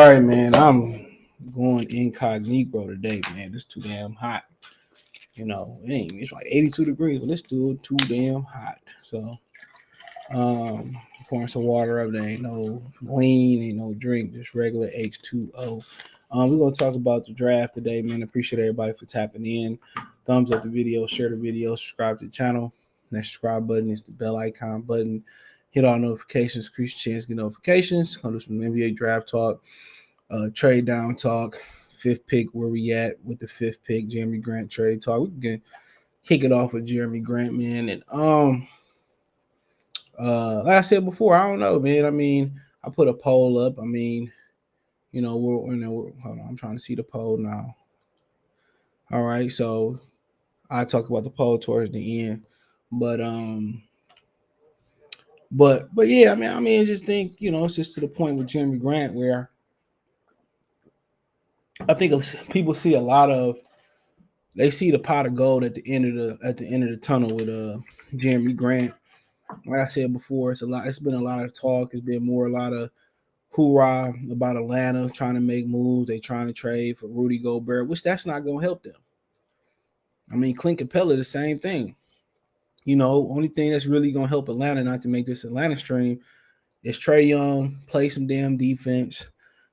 right, man. I'm going incognito today, man. It's too damn hot. It's like 82 degrees, but it's still too damn hot. So, pouring some water up. There ain't no lean, ain't no drink, just regular H2O. We're gonna talk about the draft today, man. Appreciate everybody for tapping in. Thumbs up the video, share the video, subscribe to the channel. That subscribe button is the bell icon button. Hit all notifications, increase your chance to get notifications. Gonna do some NBA draft talk, trade down talk, fifth pick, where we at with the fifth pick, Jerami Grant trade talk. We can kick it off with Jerami Grant, man. And like I said before, I don't know, man. I mean, I put a poll up. I mean, hold on, I'm trying to see the poll now. All right, so I talk about the poll towards the end, but yeah, I just think it's just to the point with Jerami Grant where I think people see a lot of they see the pot of gold at the end of the tunnel with Jerami Grant. Like I said before, it's been a lot of talk. It's been a lot of hoorah about Atlanta trying to make moves. They trying to trade for Rudy Gobert, which that's not going to help them. I mean, Clint Capella, the same thing. Only thing that's really going to help Atlanta, not to make this Atlanta stream, is Trae Young play some damn defense.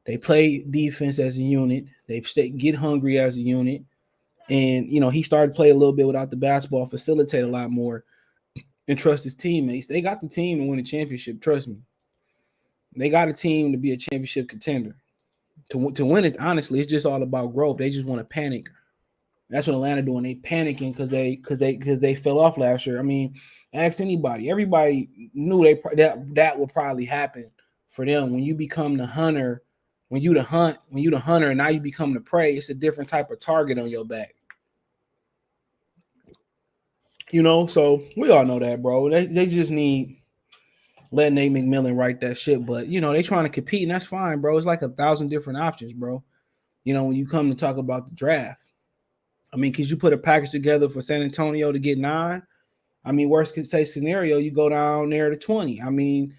They play defense as a unit. They get hungry as a unit. And, he started to play a little bit without the basketball, facilitate a lot more, and trust his teammates. They got the team to win a championship, trust me. They got a team to be a championship contender. To win it, honestly, it's just all about growth. They just want to panic. That's what Atlanta doing. They panicking because they fell off last year. I mean, ask anybody. Everybody knew that would probably happen for them. When you become the hunter, when you the hunter, and now you become the prey, it's a different type of target on your back. So we all know that, bro. They just need let Nate McMillan write that shit. But they trying to compete, and that's fine, bro. It's like 1,000 different options, bro. When you come to talk about the draft. I mean, could you put a package together for San Antonio to get 9? I mean, worst case scenario, you go down there to 20. I mean,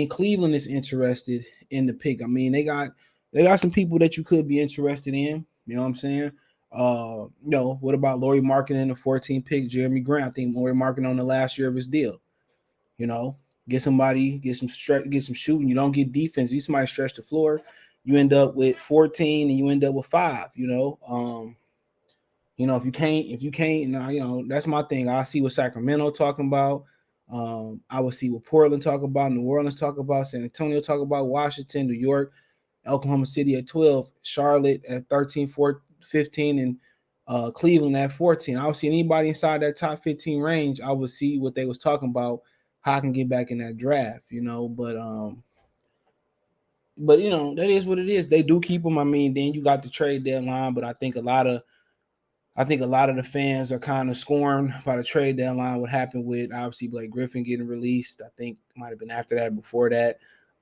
Cleveland is interested in the pick. I mean, they got some people that you could be interested in. You know what I'm saying? What about Lauri Markkanen, the 14 pick, Jerami Grant? I think Lauri Markkanen on the last year of his deal. Get somebody, get some shooting. You don't get defense. You somebody stretch the floor. You end up with 14 and you end up with 5. If you can't, now, that's my thing. I see what Sacramento talking about. I would see what Portland talk about, New Orleans talk about, San Antonio talk about, Washington, New York, Oklahoma City at 12, Charlotte at 13, 14, 15, and Cleveland at 14. I would see anybody inside that top 15 range. I would see what they was talking about, how I can get back in that draft, but that is what it is. They do keep them. I mean, then you got the trade deadline, but I think a lot of the fans are kind of scorned by the trade deadline. What happened with obviously Blake Griffin getting released? I think might have been after that, before that.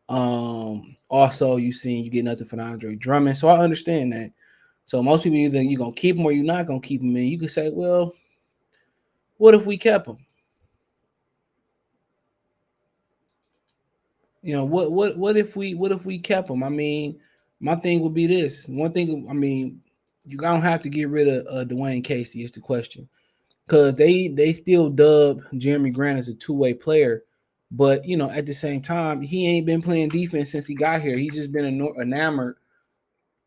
Also, you get nothing for Andre Drummond, so I understand that. So most people either you're gonna keep him or you're not gonna keep him. And you can say, well, what if we kept him? What if we kept him? I mean, my thing would be this. One thing, I mean, you don't have to get rid of Dwayne Casey is the question, because they still dub Jerami Grant as a two-way player, but at the same time he ain't been playing defense since he got here. He just been enamored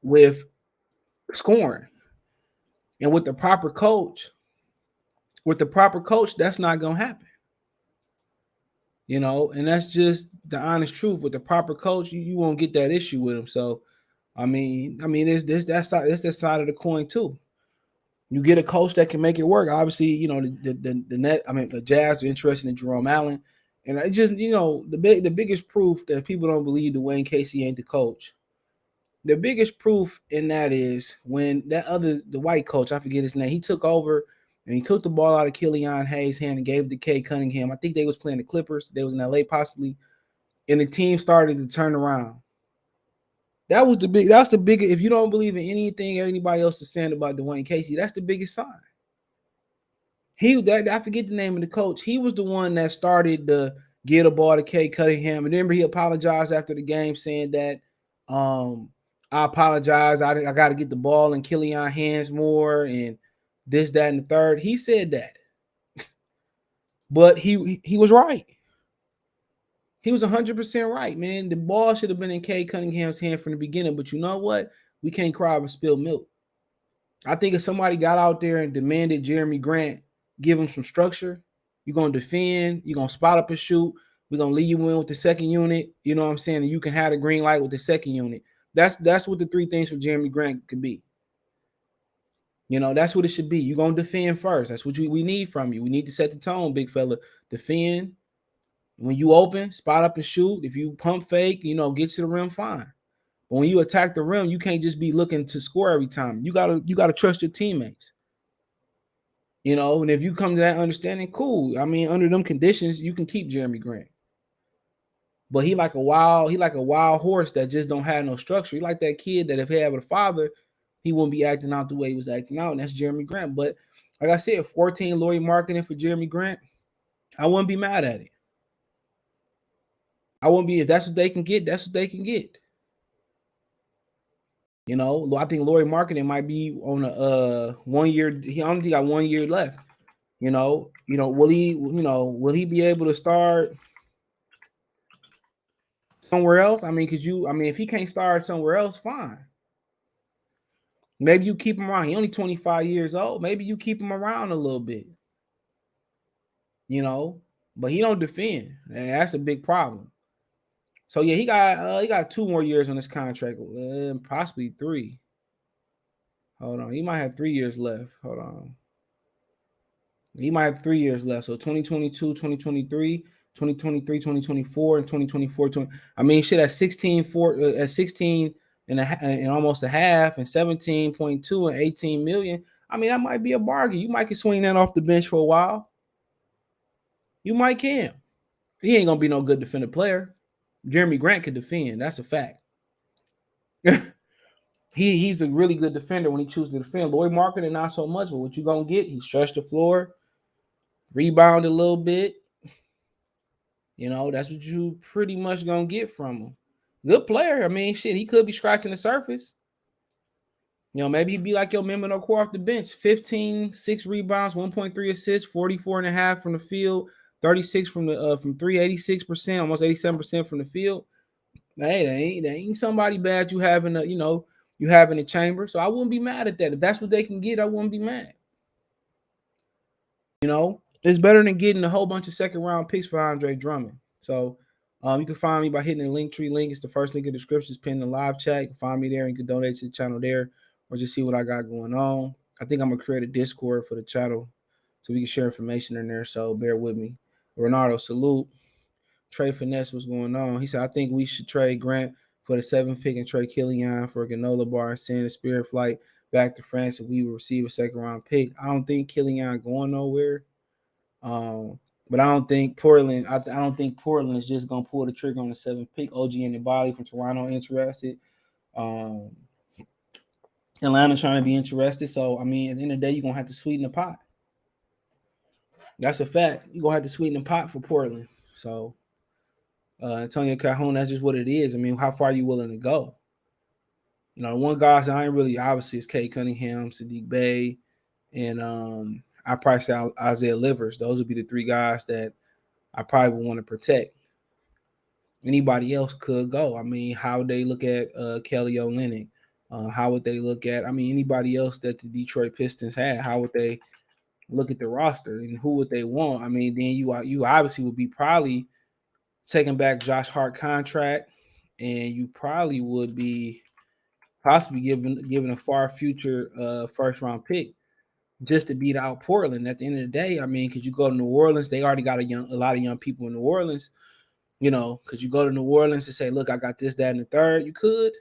with scoring, and with the proper coach, that's not gonna happen. And that's just the honest truth. With the proper coach, you won't get that issue with him. So, I mean, it's that side of the coin too. You get a coach that can make it work. Obviously, the Jazz are interested in Jerome Allen, and I just the biggest proof that people don't believe Dwayne Casey ain't the coach. The biggest proof in that is when the white coach, I forget his name, he took over and he took the ball out of Killian Hayes' hand and gave it to Kay Cunningham. I think they was playing the Clippers. They was in LA possibly, and the team started to turn around. That's the biggest. If you don't believe in anything anybody else is saying about Dwayne Casey, that's the biggest sign. I forget the name of the coach. He was the one that started to get a ball to Kay Cunningham. And remember, he apologized after the game saying that I apologize. I got to get the ball in Killian's hands more and this, that, and the third. He said that. But he was right. He was 100% right, man. The ball should have been in Cade Cunningham's hand from the beginning. But you know what? We can't cry over spilled milk. I think if somebody got out there and demanded Jerami Grant give him some structure, you're going to defend, you're going to spot up and shoot, we're going to leave you in with the second unit, you know what I'm saying? And you can have the green light with the second unit. That's what the three things for Jerami Grant could be. You know, that's what it should be. You're going to defend first. That's what we need from you. We need to set the tone, big fella. Defend. When you open, spot up and shoot. If you pump fake, you know, get to the rim, fine. But when you attack the rim, you can't just be looking to score every time. You gotta trust your teammates. You know, and if you come to that understanding, cool. I mean, under them conditions, you can keep Jerami Grant. But he like a wild horse that just don't have no structure. He like that kid that if he had a father, he wouldn't be acting out the way he was acting out, and that's Jerami Grant. But like I said, 14 lawyer marketing for Jerami Grant, I wouldn't be mad at it. I wouldn't be if that's what they can get, that's what they can get. You know, I think Laurie Marketing might be on a 1 year. He only got 1 year left. You know, will he be able to start somewhere else? I mean, if he can't start somewhere else, fine. Maybe you keep him around. He only 25 years old. Maybe you keep him around a little bit. You know, but he don't defend, and that's a big problem. So yeah, he got 2 more years on this contract, possibly 3. Hold on, he might have 3 years left. Hold on. He might have 3 years left. So 2022, 2023, 2023, 2024, and 2024. I mean, shit at 16 at 16 and almost a half and 17.2 and 18 million. I mean, that might be a bargain. You might can swing that off the bench for a while. You might can. He ain't gonna be no good defender player. Jerami Grant could defend. That's a fact. He's a really good defender when he chooses to defend. Lloyd Marketing, not so much, but what you gonna get? He stretched the floor, rebound a little bit. You know, that's what you pretty much gonna get from him. Good player. I mean, shit, he could be scratching the surface. You know, maybe he'd be like your Memino Core off the bench. 15, 6 rebounds, 1.3 assists, 44.5 from the field, 36 from the from 3, 86%, almost 87% from the field. Hey, they ain't somebody bad you have in the, you have in the chamber. So I wouldn't be mad at that. If that's what they can get, I wouldn't be mad. You know, it's better than getting a whole bunch of second round picks for Andre Drummond. So you can find me by hitting the Linktree link. It's the first link in the description. It's pinned in the live chat. You can find me there and you can donate to the channel there or just see what I got going on. I think I'm going to create a Discord for the channel so we can share information in there. So bear with me. Renardo, salute. Trey Finesse, what's going on? He said, I think we should trade Grant for the 7th pick and trade Killian for a granola bar and send a Spirit flight back to France if we will receive a second round pick. I don't think Killian going nowhere. But I don't think Portland. I don't think Portland is just gonna pull the trigger on the 7th pick. OG and the body from Toronto interested. Atlanta trying to be interested. So I mean, at the end of the day, you're gonna have to sweeten the pot. That's a fact. You're gonna have to sweeten the pot for Portland. So Antonio Calhoun, that's just what it is. I mean, how far are you willing to go? You know, one guy I ain't really obviously is Cade Cunningham, Sadiq Bey, and I probably say Isaiah Livers. Those would be the 3 guys that I probably would want to protect. Anybody else could go. I mean, how would they look at Kelly Olynyk? How would they look at? I mean, anybody else that the Detroit Pistons had? How would they look at the roster and who would they want? I mean, then you obviously would be probably taking back Josh Hart contract, and you probably would be possibly given a far future first round pick just to beat out Portland. At the end of the day, I mean, because you go to New Orleans, they already got a lot of young people in New Orleans. You know, because you go to New Orleans and say, look, I got this, that, and the third. You could.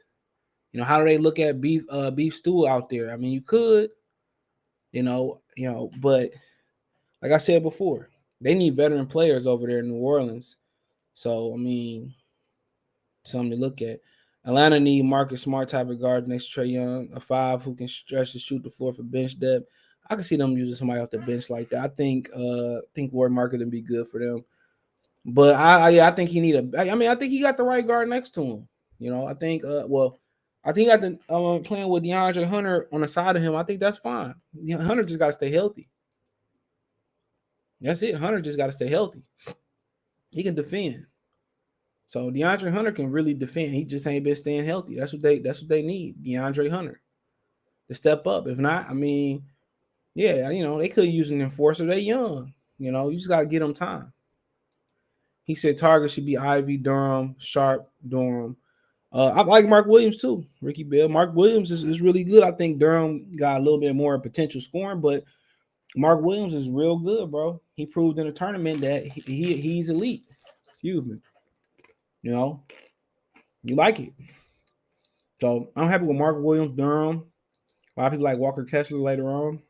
You know, how do they look at beef stew out there? I mean, you could. You know, but like I said before, they need veteran players over there in New Orleans. So, I mean, something to look at. Atlanta need Marcus Smart type of guard next to Trae Young, a 5 who can stretch to shoot the floor for bench depth. I can see them using somebody off the bench like that. I think Ward Market would be good for them. But I think he need I think he got the right guard next to him. You know, I think I think I think playing with DeAndre Hunter on the side of him, I think that's fine. Hunter just got to stay healthy. That's it. Hunter just got to stay healthy. He can defend. So DeAndre Hunter can really defend. He just ain't been staying healthy. That's what they need. DeAndre Hunter to step up. If not, I mean, yeah, they could use an enforcer. They young. You just gotta get them time. He said target should be Ivy, Durham, Sharp, Durham. I like Mark Williams too. Ricky Bell. Mark Williams is really good. I think Durham got a little bit more potential scoring, but Mark Williams is real good, bro. He proved in the tournament that he's elite. Excuse me. You like it. So I'm happy with Mark Williams, Durham. A lot of people like Walker Kessler later on.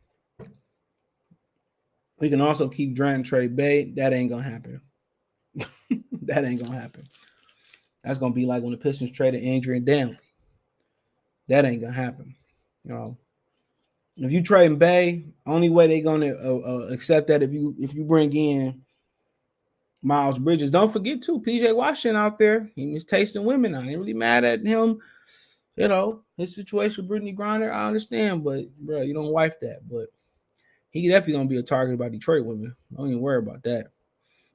We can also keep Durant, Trey Bay. That ain't gonna happen. That ain't gonna happen. That's gonna be like when the Pistons traded Andrew and Danley. That ain't gonna happen. If you trade Bay, only way they gonna accept that if you bring in Miles Bridges. Don't forget too, PJ Washington out there. He was tasting women. I ain't really mad at him. His situation with Brittany Griner, I understand, but bro, you don't wife that. But he definitely gonna be a target by Detroit women. Don't even worry about that.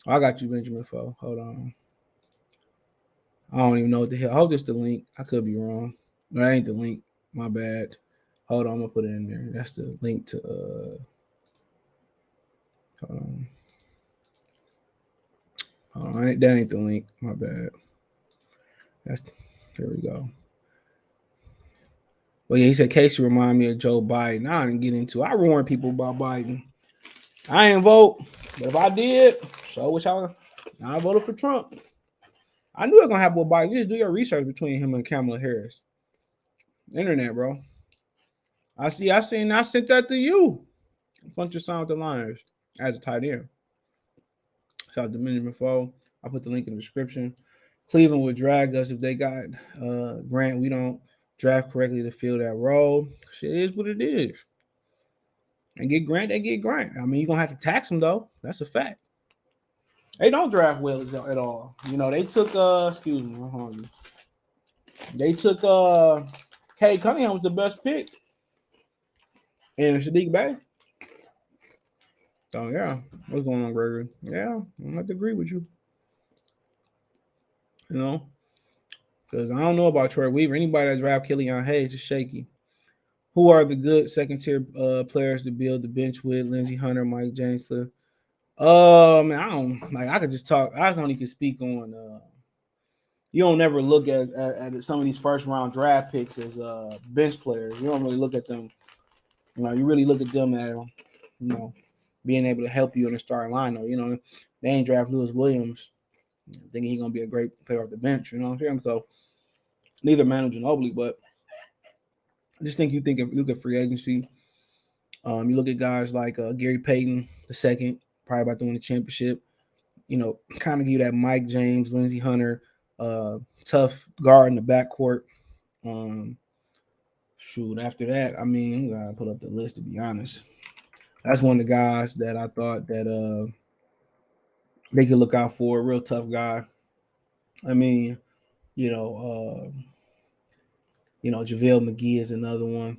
I got you, Benjamin Foe. Hold on. I don't even know what the hell. I hope this the link. I could be wrong. No, that ain't the link. My bad. Hold on, I'm gonna put it in there. That's the link to hold on. Hold on. That ain't the link. My bad. Here we go. Well, yeah, he said Casey remind me of Joe Biden. I didn't get into it. I warn people about Biden. I ain't vote, but if I did, so which I voted for Trump. I knew it was gonna happen with Biden. You just do your research between him and Kamala Harris. Internet, bro. I sent that to you. Punch your son with the Lions as a tight end. Shout out to Benjamin Foe. I'll put the link in the description. Cleveland would drag us if they got Grant. We don't draft correctly to fill that role. Shit is what it is. And get Grant, they get Grant. I mean, you're gonna have to tax him though. That's a fact. They don't draft well at all. They took excuse me, they took Cade Cunningham was the best pick. And Sadiq Bey. Oh yeah. What's going on, Gregory? Yeah, I have to agree with you. Because I don't know about Troy Weaver. Anybody that draft Killian Hayes is shaky. Who are the good second tier players to build the bench with? Lindsey Hunter, Mike James, Cliff. Man, I don't like. I could just talk. I only can speak on. You don't never look at some of these first round draft picks as bench players. You don't really look at them. You really look at them as being able to help you in the starting lineup. They ain't draft Lewis Williams thinking he's gonna be a great player off the bench. You know what I'm saying? So neither Manu Ginobili, but I just think look at free agency. You look at guys like Gary Payton II, probably about to win the championship. Kind of give you that Mike James, Lindsey Hunter, tough guard in the backcourt. After that, I mean, I'm gonna pull up the list to be honest. That's one of the guys that I thought that they could look out for. A real tough guy. I mean, JaVale McGee is another one.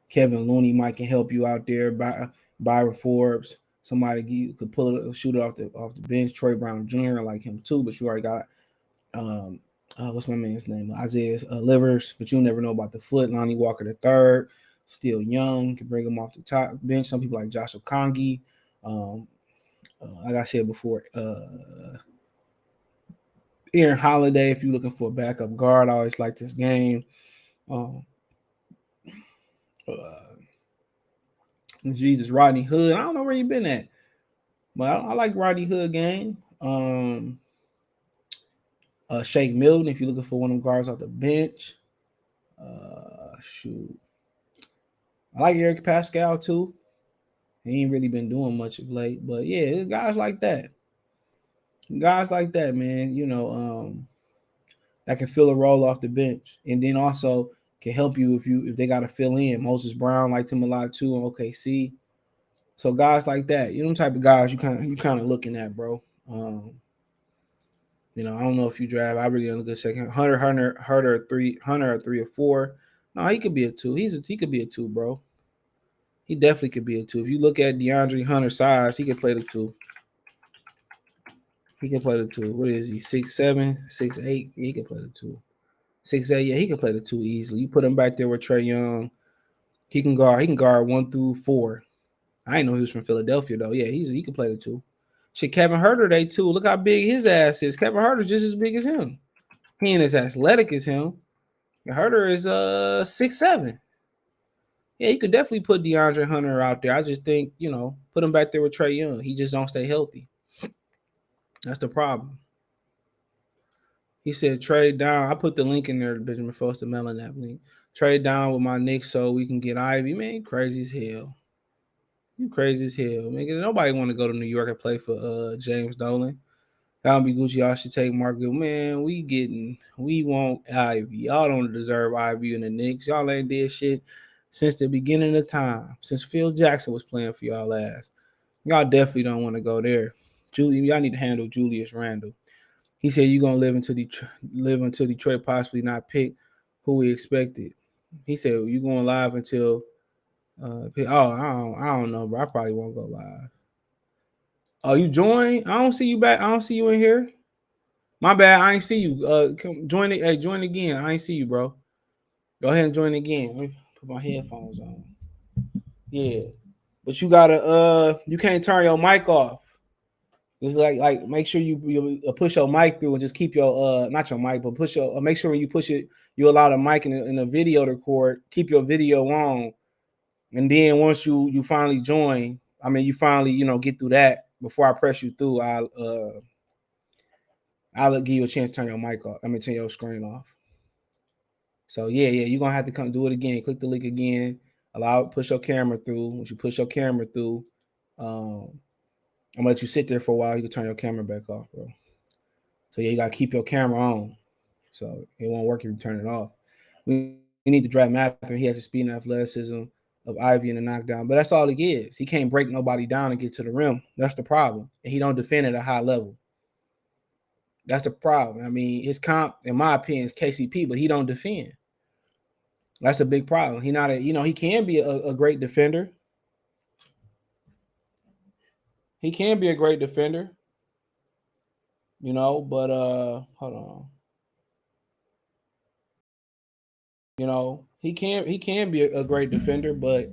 Kevin Looney might can help you out there. Byron Forbes, somebody could shoot it off the bench. Troy Brown Jr. like him too, but you already got what's my man's name? Isaiah Livers, but you never know about the foot. Lonnie Walker III, still young, can bring him off the top bench. Some people like Josh Okongi. Like I said before, Aaron Holiday, if you're looking for a backup guard, I always like this game. Jesus, Rodney Hood. I don't know where you been at, but I like Rodney Hood game. Shake Milton, if you're looking for one of them guards off the bench. I like Eric Pascal too. He ain't really been doing much of late, but yeah, guys like that. Guys like that, man. That can fill a role off the bench, and then also can help you if they got to fill in. Moses Brown liked him a lot too in OKC. So guys like that, them type of guys you kind of looking at, bro. I don't know if you draft. I really don't look at second. Hunter, 3 or 4. No, he could be a 2. He could be a 2, bro. He definitely could be a 2. If you look at DeAndre Hunter's size, he could play the 2. He can play the 2. What is he? 6'7", 6'8"? Yeah, he can play the 2. 6'8". Yeah, he can play the 2 easily. You put him back there with Trae Young. He can guard. He can guard 1 through 4. I didn't know he was from Philadelphia though. Yeah, he can play the 2. Shit, Kevin Huerter, they 2. Look how big his ass is. Kevin Huerter just as big as him. He ain't as athletic as him. Huerter is 6'7". Yeah, you could definitely put DeAndre Hunter out there. I just think, put him back there with Trae Young. He just don't stay healthy. That's the problem. He said trade down. I put the link in there, Benjamin Foster Mellon, that link. Trade down with my Knicks so we can get Ivy. Man, crazy as hell. You crazy as hell. Man, nobody want to go to New York and play for James Dolan. That would be Gucci. Y'all should take Mark Good. Man, we want Ivy. Y'all don't deserve Ivy in the Knicks. Y'all ain't did shit since the beginning of time. Since Phil Jackson was playing for y'all last. Y'all definitely don't want to go there. Y'all need to handle Julius Randle. He said you're gonna live until Detroit possibly not pick who we expected. He said you going live until I don't know, bro. I probably won't go live. Oh, you join? I don't see you back. I don't see you in here. My bad. I ain't see you. Come join it. Hey, join again. I ain't see you, bro. Go ahead and join again. Let me put my headphones on. Yeah, but you gotta you can't turn your mic off. It's like make sure you push your mic through and just keep your not your mic, but push your make sure when you push it, you allow the mic in the video to record. Keep your video on, and then once you finally join, you finally get through that. Before I press you through, I'll give you a chance to turn your mic off. Turn your screen off. So yeah, you're gonna have to come do it again. Click the link again. Push your camera through. Once you push your camera through, I'm gonna let you sit there for a while. You can turn your camera back off, bro. So yeah, you gotta keep your camera on. So it won't work if you turn it off. We need to draft Mather. He has the speed and athleticism of Ivy and the knockdown, but that's all he is. He can't break nobody down and get to the rim. That's the problem. And he don't defend at a high level. That's the problem. His comp, in my opinion, is KCP, but he don't defend. That's a big problem. He not a, he can be a great defender. He can be a great defender. But hold on. He can be a great defender, but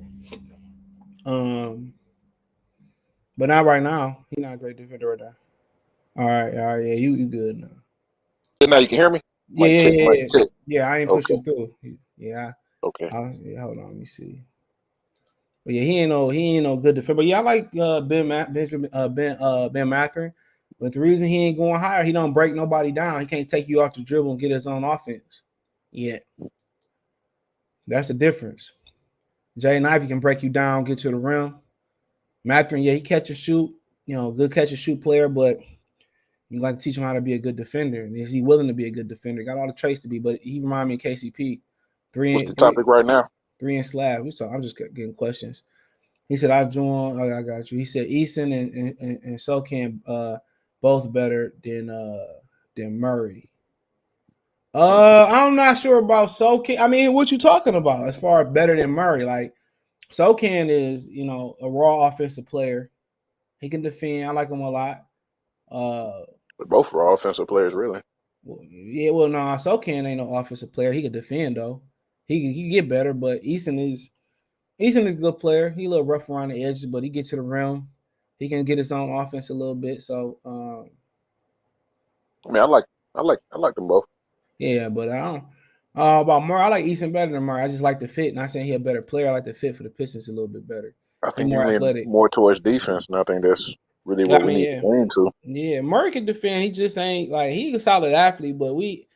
not right now. He's not a great defender right now. All right, yeah, you good now. Now you can hear me? Yeah, Mic check, mic check. yeah. I ain't Okay. push you through. Yeah. Okay. Yeah, hold on, let me see. But yeah, he ain't no good defender. But yeah, I like Ben Mathurin. But the reason he ain't going higher, he don't break nobody down. He can't take you off the dribble and get his own offense. Yeah. That's the difference. Jay Ivey can break you down, get to the rim. Mathurin, yeah, he catch and shoot. Good catch and shoot player, but you got to teach him how to be a good defender. And is he willing to be a good defender? Got all the traits to be, but he remind me of KCP. What's the topic right now? 3 and slab. I'm just getting questions. He said, I joined. Oh, I got you. He said, Easton and Sokan both better than Murray. I'm not sure about Sokan. What you talking about as far as better than Murray? Like, Sokan is, a raw offensive player. He can defend. I like him a lot. But both are offensive players, really. Well, no, Sokan ain't no offensive player. He can defend though. He can get better, but Easton is a good player. He a little rough around the edges, but he gets to the rim. He can get his own offense a little bit. So, I like them both. yeah, but I don't. About Murray, I like Easton better than Murray. I just like the fit. Not saying he a better player. I like the fit for the Pistons a little bit better. I He think more you lean athletic. more towards defense, and I think that's really what we need to lean to. Yeah, Murray can defend. He just ain't like he's a solid athlete, but we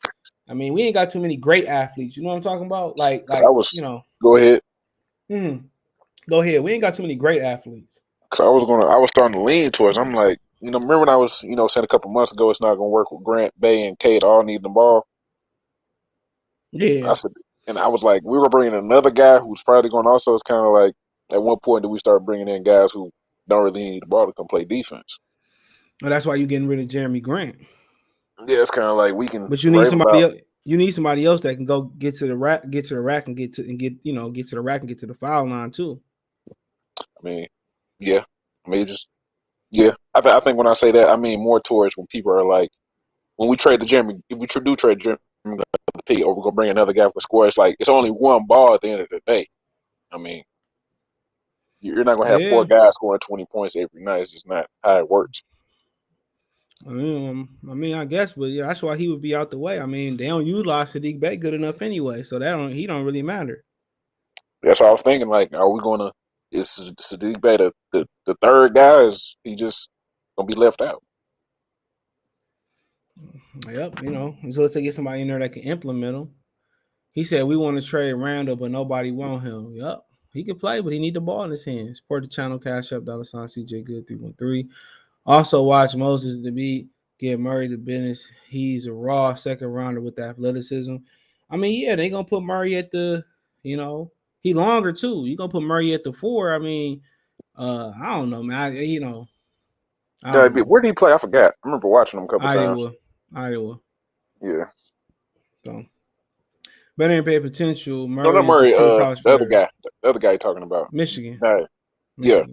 ain't got too many great athletes. You know what I'm talking about? Like Go ahead. Go ahead. We ain't got too many great athletes. Cause I was starting to lean towards. I'm like, remember when I was, saying a couple months ago, it's not gonna work with Grant, Bay, and Cade all needing the ball. Yeah. I said, and I was like, we were bringing another guy who's probably going to also. It's kind of like at one point do we start bringing in guys who don't really need the ball to come play defense. Well, that's why you're getting rid of Jerami Grant. Yeah, it's kind of like we can But you need rave somebody about. else. You need somebody else that can go get to the rack, and get to the rack, and get to the rack and get to the foul line too. I mean, yeah. I mean, just yeah. I think when I say that, I mean more towards when people are like, when we trade the Jeremy, if we do trade Jeremy the P, or we're gonna bring another guy for score. It's like it's only one ball at the end of the day. I mean, you're not gonna have four Yeah, guys scoring 20 points every night. It's just not how it works. I guess, but yeah, that's why he would be out the way. I mean, they don't utilize Sadiq Bey good enough anyway, so he don't really matter. That's what I was thinking. Like, are we gonna? Is Sadiq Bey the third guy? Is he just gonna be left out? Yep, so let's get somebody in there that can implement him. He said we want to trade Randall, but nobody want him. Yep, he can play, but he need the ball in his hands. Support the channel, Cash App, $ CJ Good 313. Also watch Moses the Beat get Murray the business. He's a raw second rounder with athleticism. I mean, yeah, they gonna put Murray at he longer too. You gonna put Murray at the 4. I mean, I don't know, man. I Yeah, don't know. where did he play? I forgot. I remember watching him a couple times. Iowa. Yeah. So better than pay potential. No, not Murray is a Murray. pure college The other player. guy. The other guy you're talking about. Michigan. Yeah.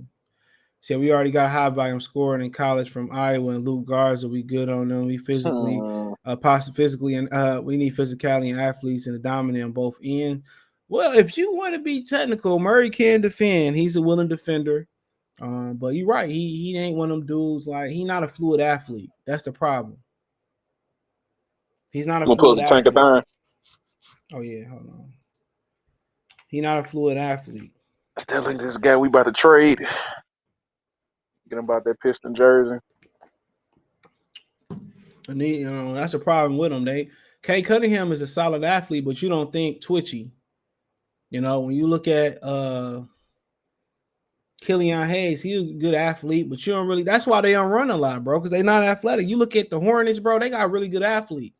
So we already got high volume scoring in college from Iowa and Luke Garza. We good on them. We physically, physically, and we need physicality and athletes and the dominant on both ends. Well, if you want to be technical, Murray can defend. He's a willing defender. But you're right. He ain't one of them dudes. Like, he not a fluid athlete. That's the problem. He's not a Gonna pull fluid the tank of athlete. time. Oh yeah, hold on. He not a fluid athlete. I still think this guy we about to trade. Get him about that Piston jersey. And that's a problem with him. Kay Cunningham is a solid athlete, but you don't think twitchy. When you look at Killian Hayes, he's a good athlete, but you don't really. That's why they don't run a lot, bro, because they're not athletic. You look at the Hornets, bro, they got really good athletes.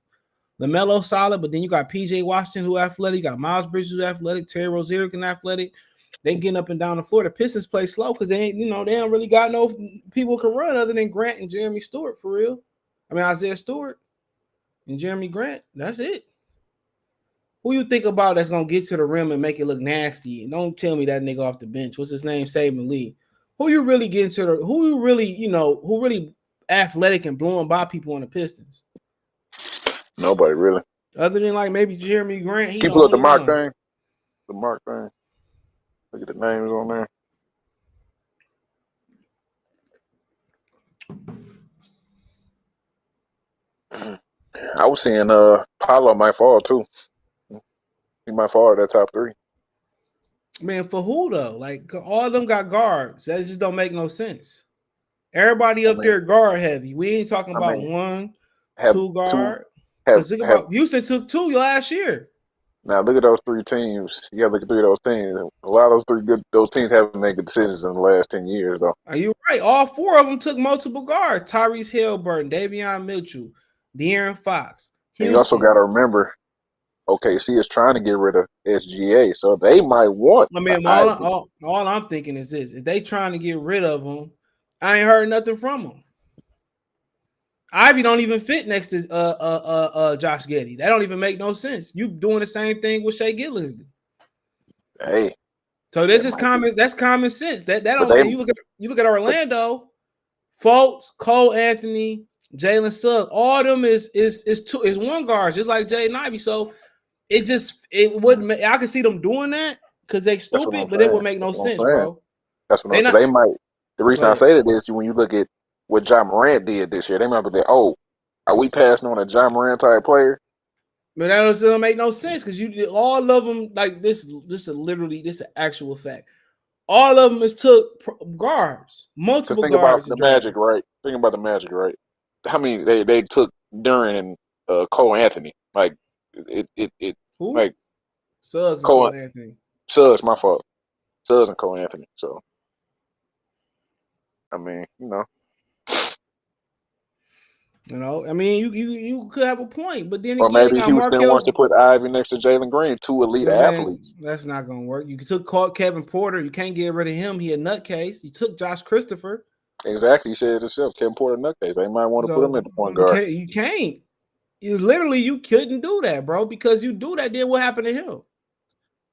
LaMelo solid, but then you got PJ Washington who athletic, you got Miles Bridges who's athletic, Terry Rozier can athletic. They getting up and down the floor. The Pistons play slow because they ain't, they don't really got no people who can run other than Grant and Jeremy Stewart for real. I mean, Isaiah Stewart and Jerami Grant. That's it. Who you think about that's gonna get to the rim and make it look nasty? And don't tell me that nigga off the bench. What's his name? Saban Lee. Who you really getting to the? Who you really who really athletic and blowing by people on the Pistons? Nobody really. Other than like maybe Jerami Grant, he Keep the look the only mark one. thing. The mark thing. Look at the names on there. I was seeing Paolo might fall too. He might fall at that top 3. Man, for who though? Like all of them got guards. That just don't make no sense. Everybody up there guard heavy. We ain't talking about 1, 2 guard. Because think about Houston took 2 last year. Now look at those 3 teams. You gotta look at 3 of those teams. A lot of those teams haven't made good decisions in the last 10 years though. Are you right? All 4 of them took multiple guards. Tyrese Halliburton, Davion Mitchell, De'Aaron Fox. And you also gotta remember, OKC is trying to get rid of SGA, so they might want. I mean, all I'm thinking is this: if they trying to get rid of them, I ain't heard nothing from them. Ivy don't even fit next to Josh Giddey. That don't even make no sense. You doing the same thing with Shea Gillis. Hey. So that's just common. That's common sense. That don't. You look at Orlando, Fultz, Cole Anthony, Jalen Suggs. All of them is 1 guard, just like Jaden Ivey. So it wouldn't. I can see them doing that because they stupid, but it would make no sense, bro. That's what they might. The reason I say that is when you look at what John Morant did this year, they might be like, "Oh, are we passing on a John Morant type player?" But that doesn't make no sense because you did all of them like this. This is an actual fact. All of them is took guards, multiple guards. Think about the Magic, right? Think about the Magic, right? How many they took during Cole Anthony? Like it who? Like Suggs and Cole Anthony. Suggs, my fault. Suggs and Cole Anthony. So I mean, I mean, you could have a point, but then or again, maybe Houston wants to put Ivy next to Jalen Green, 2 elite athletes. That's not gonna work. You took Kevin Porter. You can't get rid of him. He a nutcase. You took Josh Christopher. Exactly, you said it yourself. Kevin Porter nutcase. They might want to put him at the point guard. You can't. you couldn't do that, bro, because you do that, then what happened to him?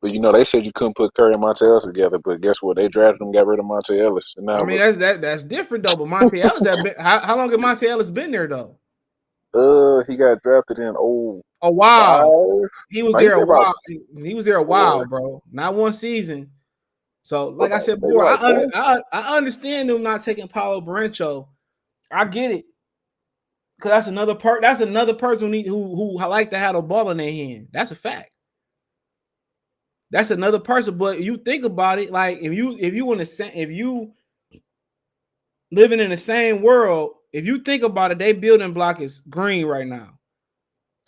But they said you couldn't put Curry and Monte Ellis together. But guess what? They drafted him, got rid of Monte Ellis, and now I mean, that's different though. But Monte Ellis how long have Monte Ellis been there though? he got drafted in A while. 05. He was No, there a about while. He was there a 4. while, bro. Not one season. So, like I said Maybe before, like 4. I understand them not taking Paolo Brancho. I get it. Because that's another part. That's another person who like to have a ball in their hand. That's a fact. That's another person. But you think about it, like if you living in the same world, if you think about it, they building block is Green right now.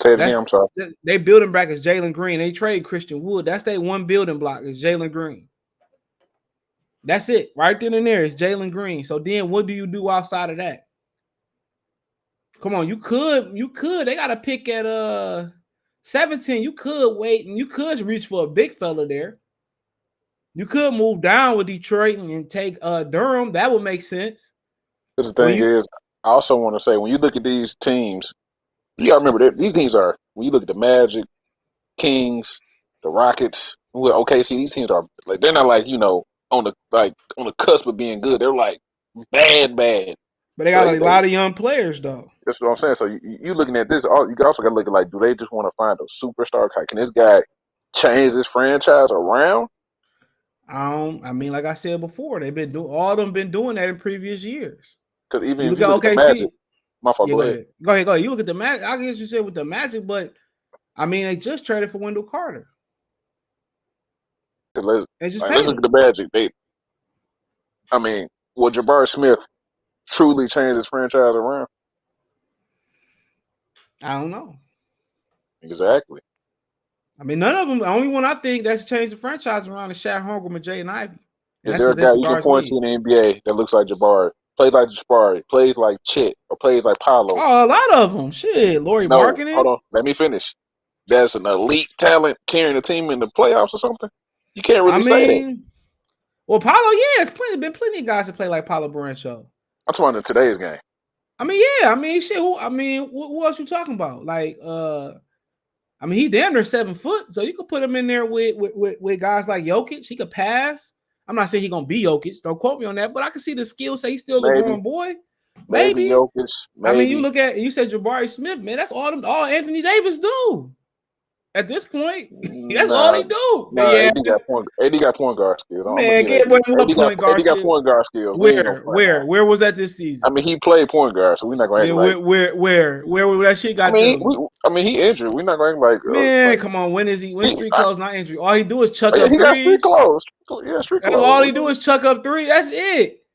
Say it again. I'm sorry. They building block is Jalen Green. They trade Christian Wood. That's their one building block is Jalen Green. That's it. Right then and there is Jalen Green. So then what do you do outside of that? Come on, you could. They got a pick at 17. You could wait and you could reach for a big fella there. You could move down with Detroit and take Durham. That would make sense. The thing is, I also want to say when you look at these teams, you gotta remember that these teams are. When you look at the Magic, Kings, the Rockets, OKC, these teams are like they're not like on the cusp of being good. They're like bad. But they got a lot of young players though. That's what I'm saying. So you looking at this, you also got to look at like, do they just want to find a superstar? Can this guy change this franchise around? I mean, like I said before, they've been doing all of them been doing that in previous years. Because even if you look at the Magic, my fault. Go ahead. Go ahead. You look at the Magic. I guess you said with the Magic, but I mean, they just traded for Wendell Carter. Let's look at the Magic. Will Jabari Smith truly change his franchise around? I don't know. Exactly. I mean, none of them. The only one I think that's changed the franchise around is Shaq Holmgren and Jaden Ivey. Is there a guy you can point to in the NBA that looks like Jabari? Plays like Jabari, plays like Chet, or plays like Paolo? Oh, a lot of them. Shit, Lauri Markkanen. Hold on, let me finish. That's an elite talent carrying a team in the playoffs or something. You can't really say that. Well, Paolo, yeah, it's been plenty of guys that play like Paolo Brancho. I'm talking about today's game. I mean, yeah. I mean, shit. Who else you talking about? Like, he damn near 7 foot, so you could put him in there with guys like Jokic. He could pass. I'm not saying he's gonna be Jokic. Don't quote me on that, but I can see the skill. Say he's still a growing boy. Maybe Jokic. Maybe. I mean, you said Jabari Smith, man. That's all Anthony Davis do. At this point, that's all they do. Nah, yeah, AD got point guard skills. Man, get what point guard skills? AD got point guard skills. Where was that this season? I mean, he played point guard, so we're not going to act like where that shit got. He injured. We're not going to act like. Man, come on. When street clothes, not injury. All he do is chuck up threes. Got street clothes. Yeah, street clothes. All he do is chuck up three. That's it.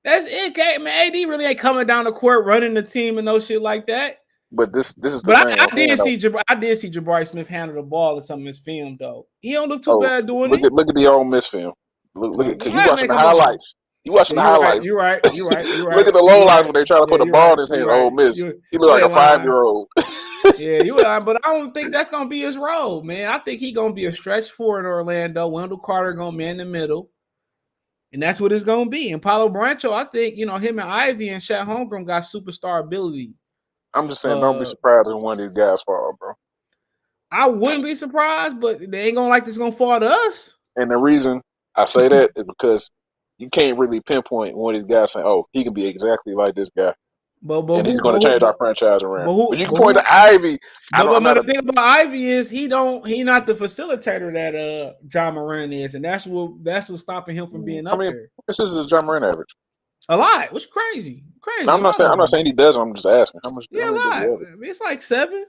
Okay, man. AD really ain't coming down the court running the team and no shit like that. But this is. But I did see Jabari Smith handle the ball in some of his film though. He don't look too bad doing it. Look at the Ole Miss film. Look at because you watching the highlights. You watching the highlights. You're right. Look at the low lines when they try to put a ball in his hand. Ole Miss. He look like a 5-year-old. Yeah, you are, but I don't think that's gonna be his role, man. I think he's gonna be a stretch forward in Orlando. Wendell Carter gonna be in the middle, and that's what it's gonna be. And Paolo Brancho, I think him and Ivy and Shaq Holmgren got superstar ability. I'm just saying, don't be surprised when one of these guys fall, bro. I wouldn't be surprised, but they ain't gonna like this gonna fall to us. And the reason I say that is because you can't really pinpoint one of these guys saying, "Oh, he can be exactly like this guy." And he's going to change our franchise around. But you can point to Ivy. But the thing about Ivy is he not the facilitator that John Moran is, and that's what's stopping him from being up there. This is John Moran average. A lot, which crazy. No, I'm not saying he does. I'm just asking how much. Yeah, a lot. It's like 7,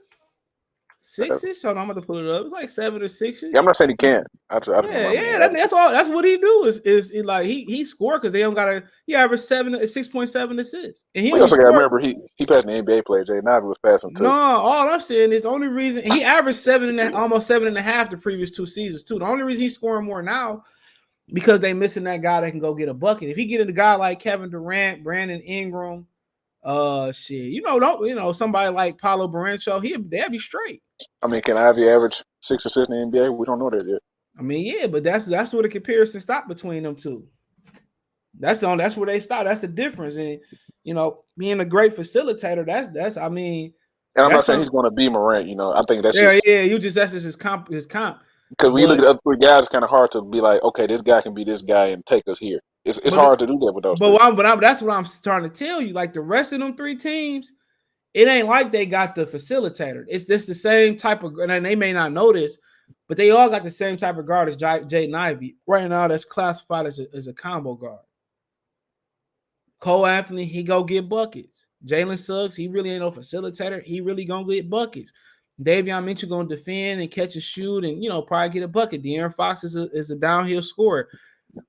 6-ish. Hold on, I'm about to pull it up. It's like 7 or 6. Yeah, I'm not saying he can't. That's all. That's what he do. Is like he scored because they don't gotta. He averaged 6.7 assists, and he also got to remember he passed the NBA player. Jay Ivey was passing too. No, all I'm saying is the only reason he averaged almost 7.5 the previous 2 seasons too. The only reason he's scoring more now because they missing that guy that can go get a bucket. If he get a guy like Kevin Durant, Brandon Ingram, somebody like Paolo Brancho, they'd be straight. I mean, can Ivy average 6 assists in the NBA? We don't know that yet. I mean, yeah, but that's where the comparison stopped between them two. That's where they stop. That's the difference. And being a great facilitator, that's I mean, And I'm not That's saying some. he's going to be Morant. I think that's Yeah, just yeah. You just that's just his comp. His comp. because when you look But at the other three guys, it's kind of hard to be like, okay, this guy can be this guy and take us here. It's but hard to do that with those three. but that's what I'm trying to tell you. Like the rest of them 3 teams, it ain't like they got the facilitator. It's just the same type of, and they may not know this, but they all got the same type of guard as Jaden Ivey. Right now, that's classified as a combo guard. Cole Anthony, he go get buckets. Jalen Suggs, he really ain't no facilitator. He really gonna get buckets. Davion Mitchell gonna defend and catch and shoot and probably get a bucket. De'Aaron Fox is a downhill scorer.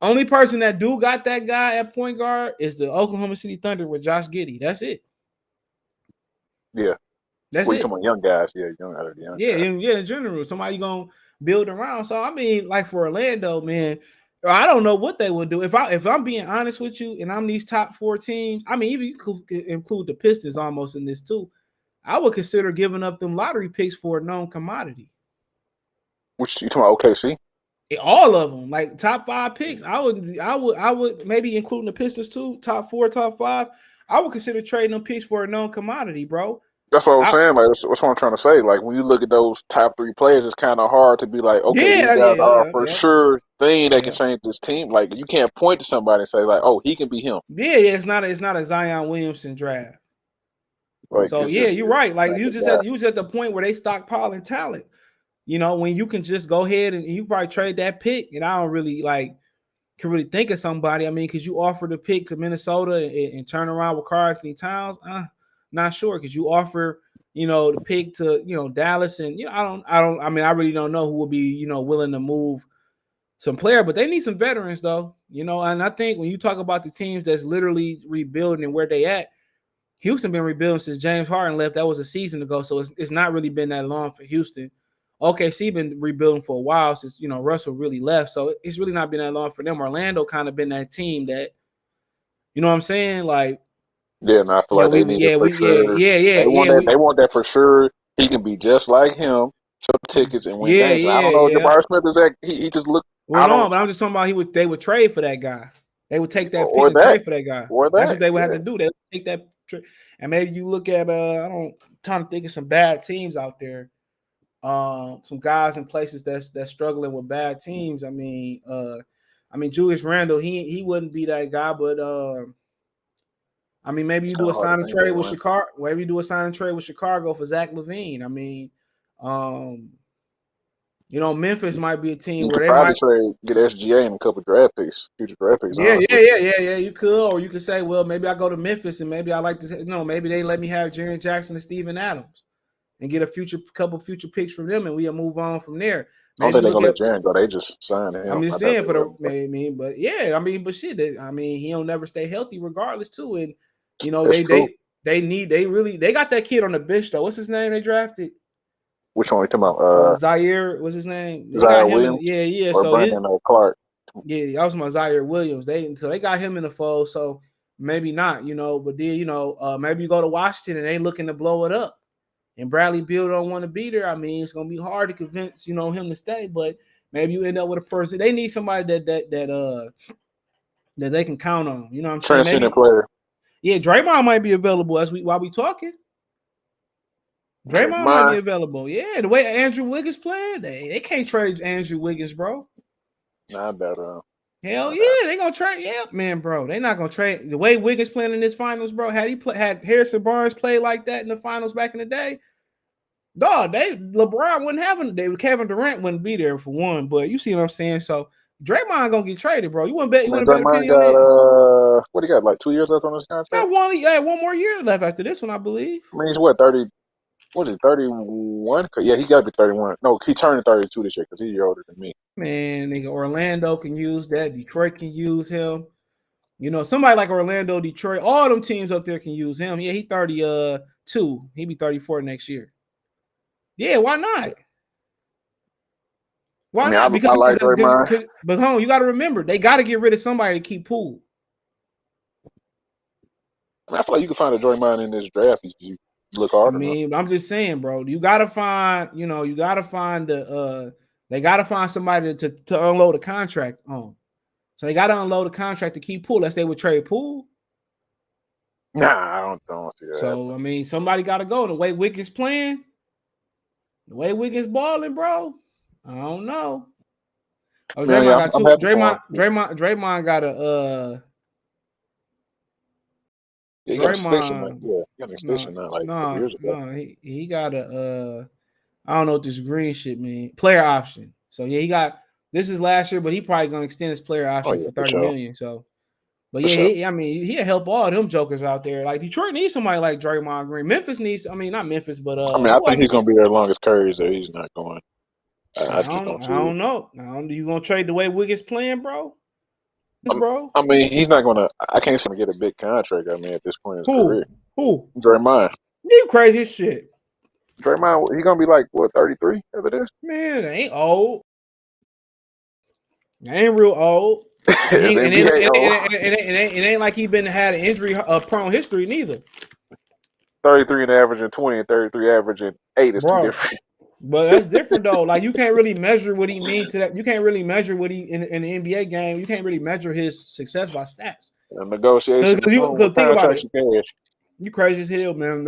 Only person that do got that guy at point guard is the Oklahoma City Thunder with Josh Giddey. That's it. Yeah. That's Well, you talking it. about young guys? Yeah, young Yeah, guys. in general, somebody gonna build around. So I mean, like for Orlando, man, I don't know what they would do. If I'm being honest with you, and I'm these top 4 teams, I mean, even you could include the Pistons almost in this too. I would consider giving up them lottery picks for a known commodity. Which you talking about OKC? All of them, like top 5 picks. I would maybe including the Pistons too. Top 4, top 5. I would consider trading them picks for a known commodity, bro. That's what I was I, saying. Like, that's what I'm trying to say. Like, when you look at those top three players, it's kind of hard to be like, okay, these yeah, guys are yeah, for yeah, sure thing that can yeah. change this team. Like, you can't point to somebody and say like, oh, he can be him. Yeah, it's not a Zion Williamson draft. Like, So it's yeah, just you're right. Like not you the just guy. at the point where they stockpiling talent. When you can just go ahead and you probably trade that pick, and I don't really can really think of somebody. I mean, because you offer the pick to Minnesota and turn around with Karl Anthony Towns, not sure. Because you offer, the pick to Dallas, and I mean, I really don't know who will be willing to move some player, but they need some veterans though. And I think when you talk about the teams that's literally rebuilding and where they at, Houston been rebuilding since James Harden left. That was a season ago, so it's not really been that long for Houston. OKC been rebuilding for a while since Russell really left, so it's really not been that long for them. Orlando kind of been that team that what I'm saying, like Yeah, and I feel like they need it for sure. They want that for sure. He can be just like him, sell tickets and win games. I don't know if yeah. Jabari Smith is that he just looked. Well, I no, don't but I'm just talking about they would trade for that guy. They would take that pick or and that trade for that guy. or That's that. what they would have Yeah, to do. They would take that, and maybe you look at I'm trying to think of some bad teams out there. Some guys in places that's struggling with bad teams. I mean, Julius Randle, he wouldn't be that guy, but I mean, maybe you it's do kind a of hard to sign and think trade of with one. Chicago. Maybe you do a sign and trade with Chicago for Zach LaVine. I mean, um, Memphis might be a team You where could they probably might. trade get SGA and a couple draft picks, future draft picks. Yeah, Honestly, You could, or you could say, well, maybe I go to Memphis and maybe I like to. Maybe they let me have Jaren Jackson and Steven Adams and get a couple future picks from them, and we'll move on from there. I don't Maybe think you they're look gonna at. let Jaren go. They just signed him. I'm I just doubt saying they for the will. but yeah, but shit, he don't never stay healthy regardless too, and That's true. they got that kid on the bench though. What's his name? They drafted Which one are you talking about? Zaire. What's his name? They got Zion him in. Williams Yeah. or So Brandon Clark? I was my Zaire Williams. They got him in the fold. So maybe not, but then maybe you go to Washington and they looking to blow it up. And Bradley Beal don't want to be there. I mean, it's gonna be hard to convince him to stay, but maybe you end up with a person. They need somebody that they can count on. You know what I'm saying? Transcendent Maybe player. Draymond might be available while we talking. Draymond might be Draymond. available. Yeah, the way Andrew Wiggins playing, they can't trade Andrew Wiggins, bro. Nah, better. Hell yeah, they gonna trade. Yeah, man, bro. They not gonna trade the way Wiggins playing in this finals, bro. Had Harrison Barnes played like that in the finals back in the day, dog, LeBron wouldn't have him. Kevin Durant wouldn't be there for one. But you see what I'm saying? So Draymond gonna get traded, bro. You want I mean, to bet a Draymond penny on got that? what he got like 2 years left on his contract. Got one more year left after this one, I believe. I mean, he's what 30. What is it, 31? Yeah, he got to be 31. No, he turned 32 this year because he's a year older than me. Man, nigga, Orlando can use that. Detroit can use him. Somebody like Orlando, Detroit, all them teams up there can use him. Yeah, he 32. He be 34 next year. Yeah, why not? Why I mean, not? I Because like Draymond. but home, you got to remember they got to get rid of somebody to keep Poole. I mean, I feel like you can find a Draymond in this draft if you look I hard enough. mean, I'm just saying, bro. You got to find, they got to find somebody to unload a contract on. So they got to unload a contract to keep Poole. Unless they would trade Poole. Nah, I don't see that. So I mean, somebody got to go. The way Wiggins playing, the way Wiggins balling, bro. I don't know. Oh, Man, Draymond yeah, got I'm two. happy for him. Draymond got a Yeah, he got an extension, man. Draymond. Yeah, he got an extension now, like a couple years ago. He got a I don't know what this green shit mean. Player option. So yeah, he got this is last year, but he probably gonna extend his player Oh option yeah, for for 30 sure, million. So, but for yeah, sure. I mean, he'll help all them jokers out there. Like Detroit needs somebody like Draymond Green. Memphis needs. I mean, not Memphis, but I mean, I who think else? he's gonna be there as long as Curry's there. He's not going. I just don't I see it. don't know. You gonna trade the way Wiggins playing, bro? This Um, bro. I mean, he's not gonna. I can't see him get a big contract. I mean, at this point in his Who? career, Who? Draymond. You crazy as shit. Draymond, he gonna be like what 33 after this? Man, they ain't old. They ain't real old. And As he the and NBA, it ain't like he been had an injury prone history neither, 33 and averaging 20 and 33 averaging 8 is two bro. different. But that's different though. Like you can't really measure what he means to that. You can't really measure what he in the NBA game. You can't really measure his success by stats. A negotiation Because between what think about contracts it. you cash. You crazy as hell, man.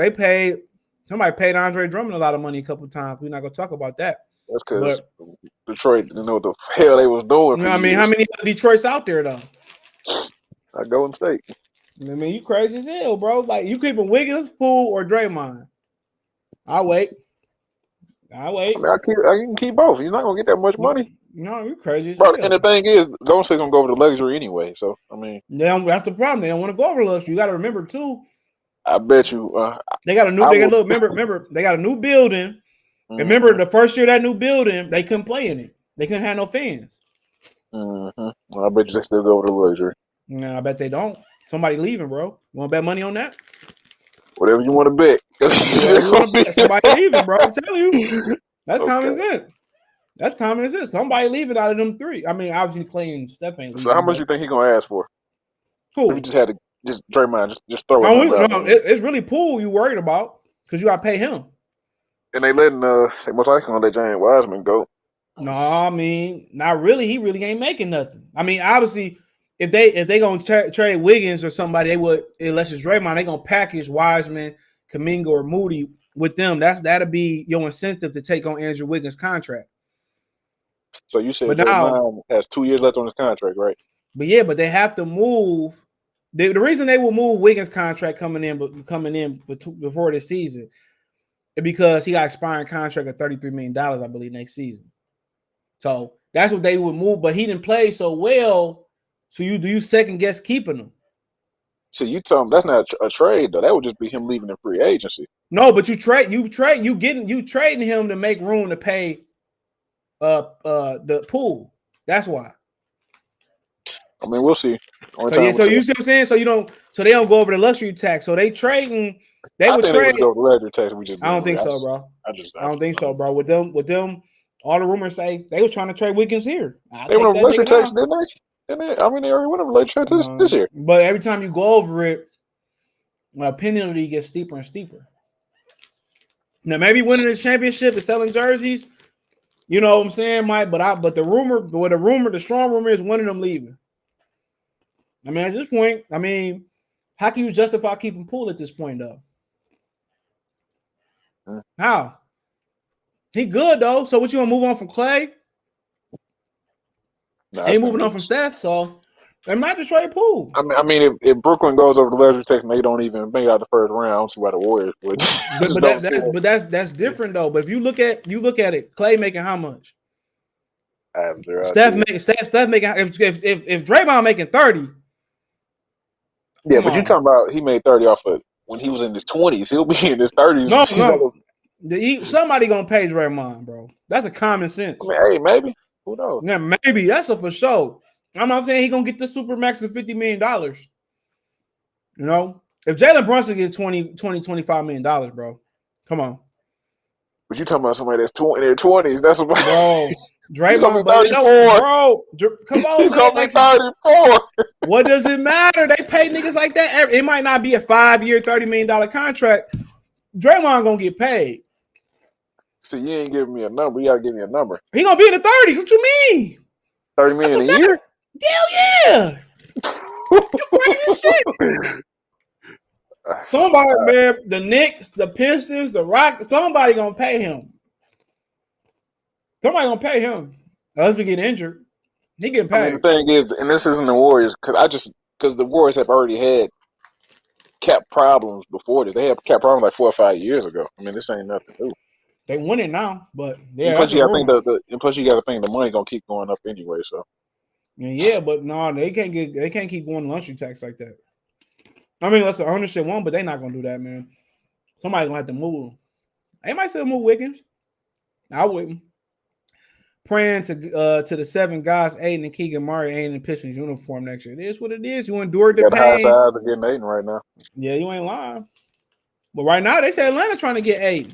Somebody paid Andre Drummond a lot of money a couple times. We're not gonna talk about that. That's because But Detroit didn't know what the hell they was doing you for know what I mean? How years. many Detroit's out there though? I Golden State. I mean, you crazy as hell, bro. Like you keeping Wiggins, Poole, or Draymond? I'll wait. I mean, I can keep both. You're not gonna get that much money, No, you crazy as bro. hell. And the thing is, Golden State's gonna go over the luxury anyway. So I mean, That's the problem. They don't want to go over luxury. You got to remember too. I bet you. They got a new. I They got would. look. Remember. They got a new building. Remember Mm-hmm, the first year of that new building, they couldn't play in it. They couldn't have no fans. mm-hmm. I bet you they still go over the luxury. No, I bet they don't. Somebody leaving, bro. You want to bet money on that? Whatever you want to bet. Whatever you want to bet. Somebody leaving, bro. I'm telling you. That's Okay. common sense. That's common sense. Somebody leaving out of them three. I mean, obviously Clay and Steph ain't leaving. So how much you think he gonna ask for? If he Who? just had to just Draymond just throw a No, number out there. it's really Poole you worried about because you got to pay him. And they letting say most likely gonna let James Wiseman go. No, I mean, not really. He really ain't making nothing. I mean, obviously, if they gonna trade Wiggins or somebody, they would, unless it's Draymond, they gonna package Wiseman, Kuminga, or Moody with them. That'll be your incentive to take on Andrew Wiggins' contract. So you said But now, Draymond has 2 years left on his contract, right? but they have to move. The reason they will move Wiggins' contract coming in before this season is because he got expiring contract of $33 million, I believe, next season. So that's what they would move, but he didn't play so well. So you second guess keeping him? So you tell him that's not a trade though. That would just be him leaving in free agency. No, but you trading him to make room to pay the Pool. That's why. I mean, we'll see. So you see what I'm saying? So they don't go over the luxury tax. So they trading. They would trade. They would go over the luxury tax. I don't think so, bro. I don't think so, bro. With them, all the rumors say they was trying to trade Wiggins here. They went over luxury tax, didn't they? I mean, they already went over luxury tax this year. But every time you go over it, the penalty gets steeper and steeper. Now maybe winning the championship and selling jerseys, you know what I'm saying, Mike. But the strong rumor is one of them leaving. I mean, at this point, how can you justify keeping Poole at this point, though? How? He good though. So what you gonna move on from Clay? Ain't moving on from Steph, so they might just trade Poole. I mean, if Brooklyn goes over the luxury tax and they don't even make it out the first round, I don't see why the Warriors would. That's different though. But if you look at it, Clay making how much? Steph making if Draymond making 30. Yeah, but you're talking about he made 30 off of when he was in his 20s. He'll be in his 30s. No. Somebody gonna pay Draymond, bro. That's a common sense. I mean, hey, maybe. Who knows? Yeah, maybe. That's a for sure. I'm not saying he's gonna get the super max of $50 million. You know, if Jalen Brunson gets $25 million, bro, come on. But you talking about somebody that's in their 20s? That's about bro. Draymond, bro. Come on, man. Gonna be 34. What does it matter? They pay niggas like that. It might not be a 5-year, $30 million contract. Draymond gonna get paid. So you ain't giving me a number. You gotta give me a number. He gonna be in the 30s. What you mean? 30 million a year? Hell yeah! You crazy shit. Somebody, man, the Knicks, the Pistons, the Rockets, somebody gonna pay him. Somebody gonna pay him. Unless we get injured. He getting I mean, the paid. thing is, and this isn't the Warriors, because the Warriors have already had cap problems before this. They had cap problems like 4 or 5 years ago. I mean, this ain't nothing new. They win it now, but And yeah, plus, that's a you got to think rumor. and plus you got to think the money gonna keep going up anyway. So Yeah, but no, they can't keep going luxury tax like that. I mean, that's the ownership one, but they're not gonna do that, man. Somebody gonna have to move. They might still move Wiggins. I wouldn't. Praying to the 7 guys, Aiden and Keegan Murray ain't in the Pistons uniform next year. It is what it is. You endured you the got the highest pain. odds of getting Aiden right now. Yeah, you ain't lying. But right now, they say Atlanta trying to get Aiden.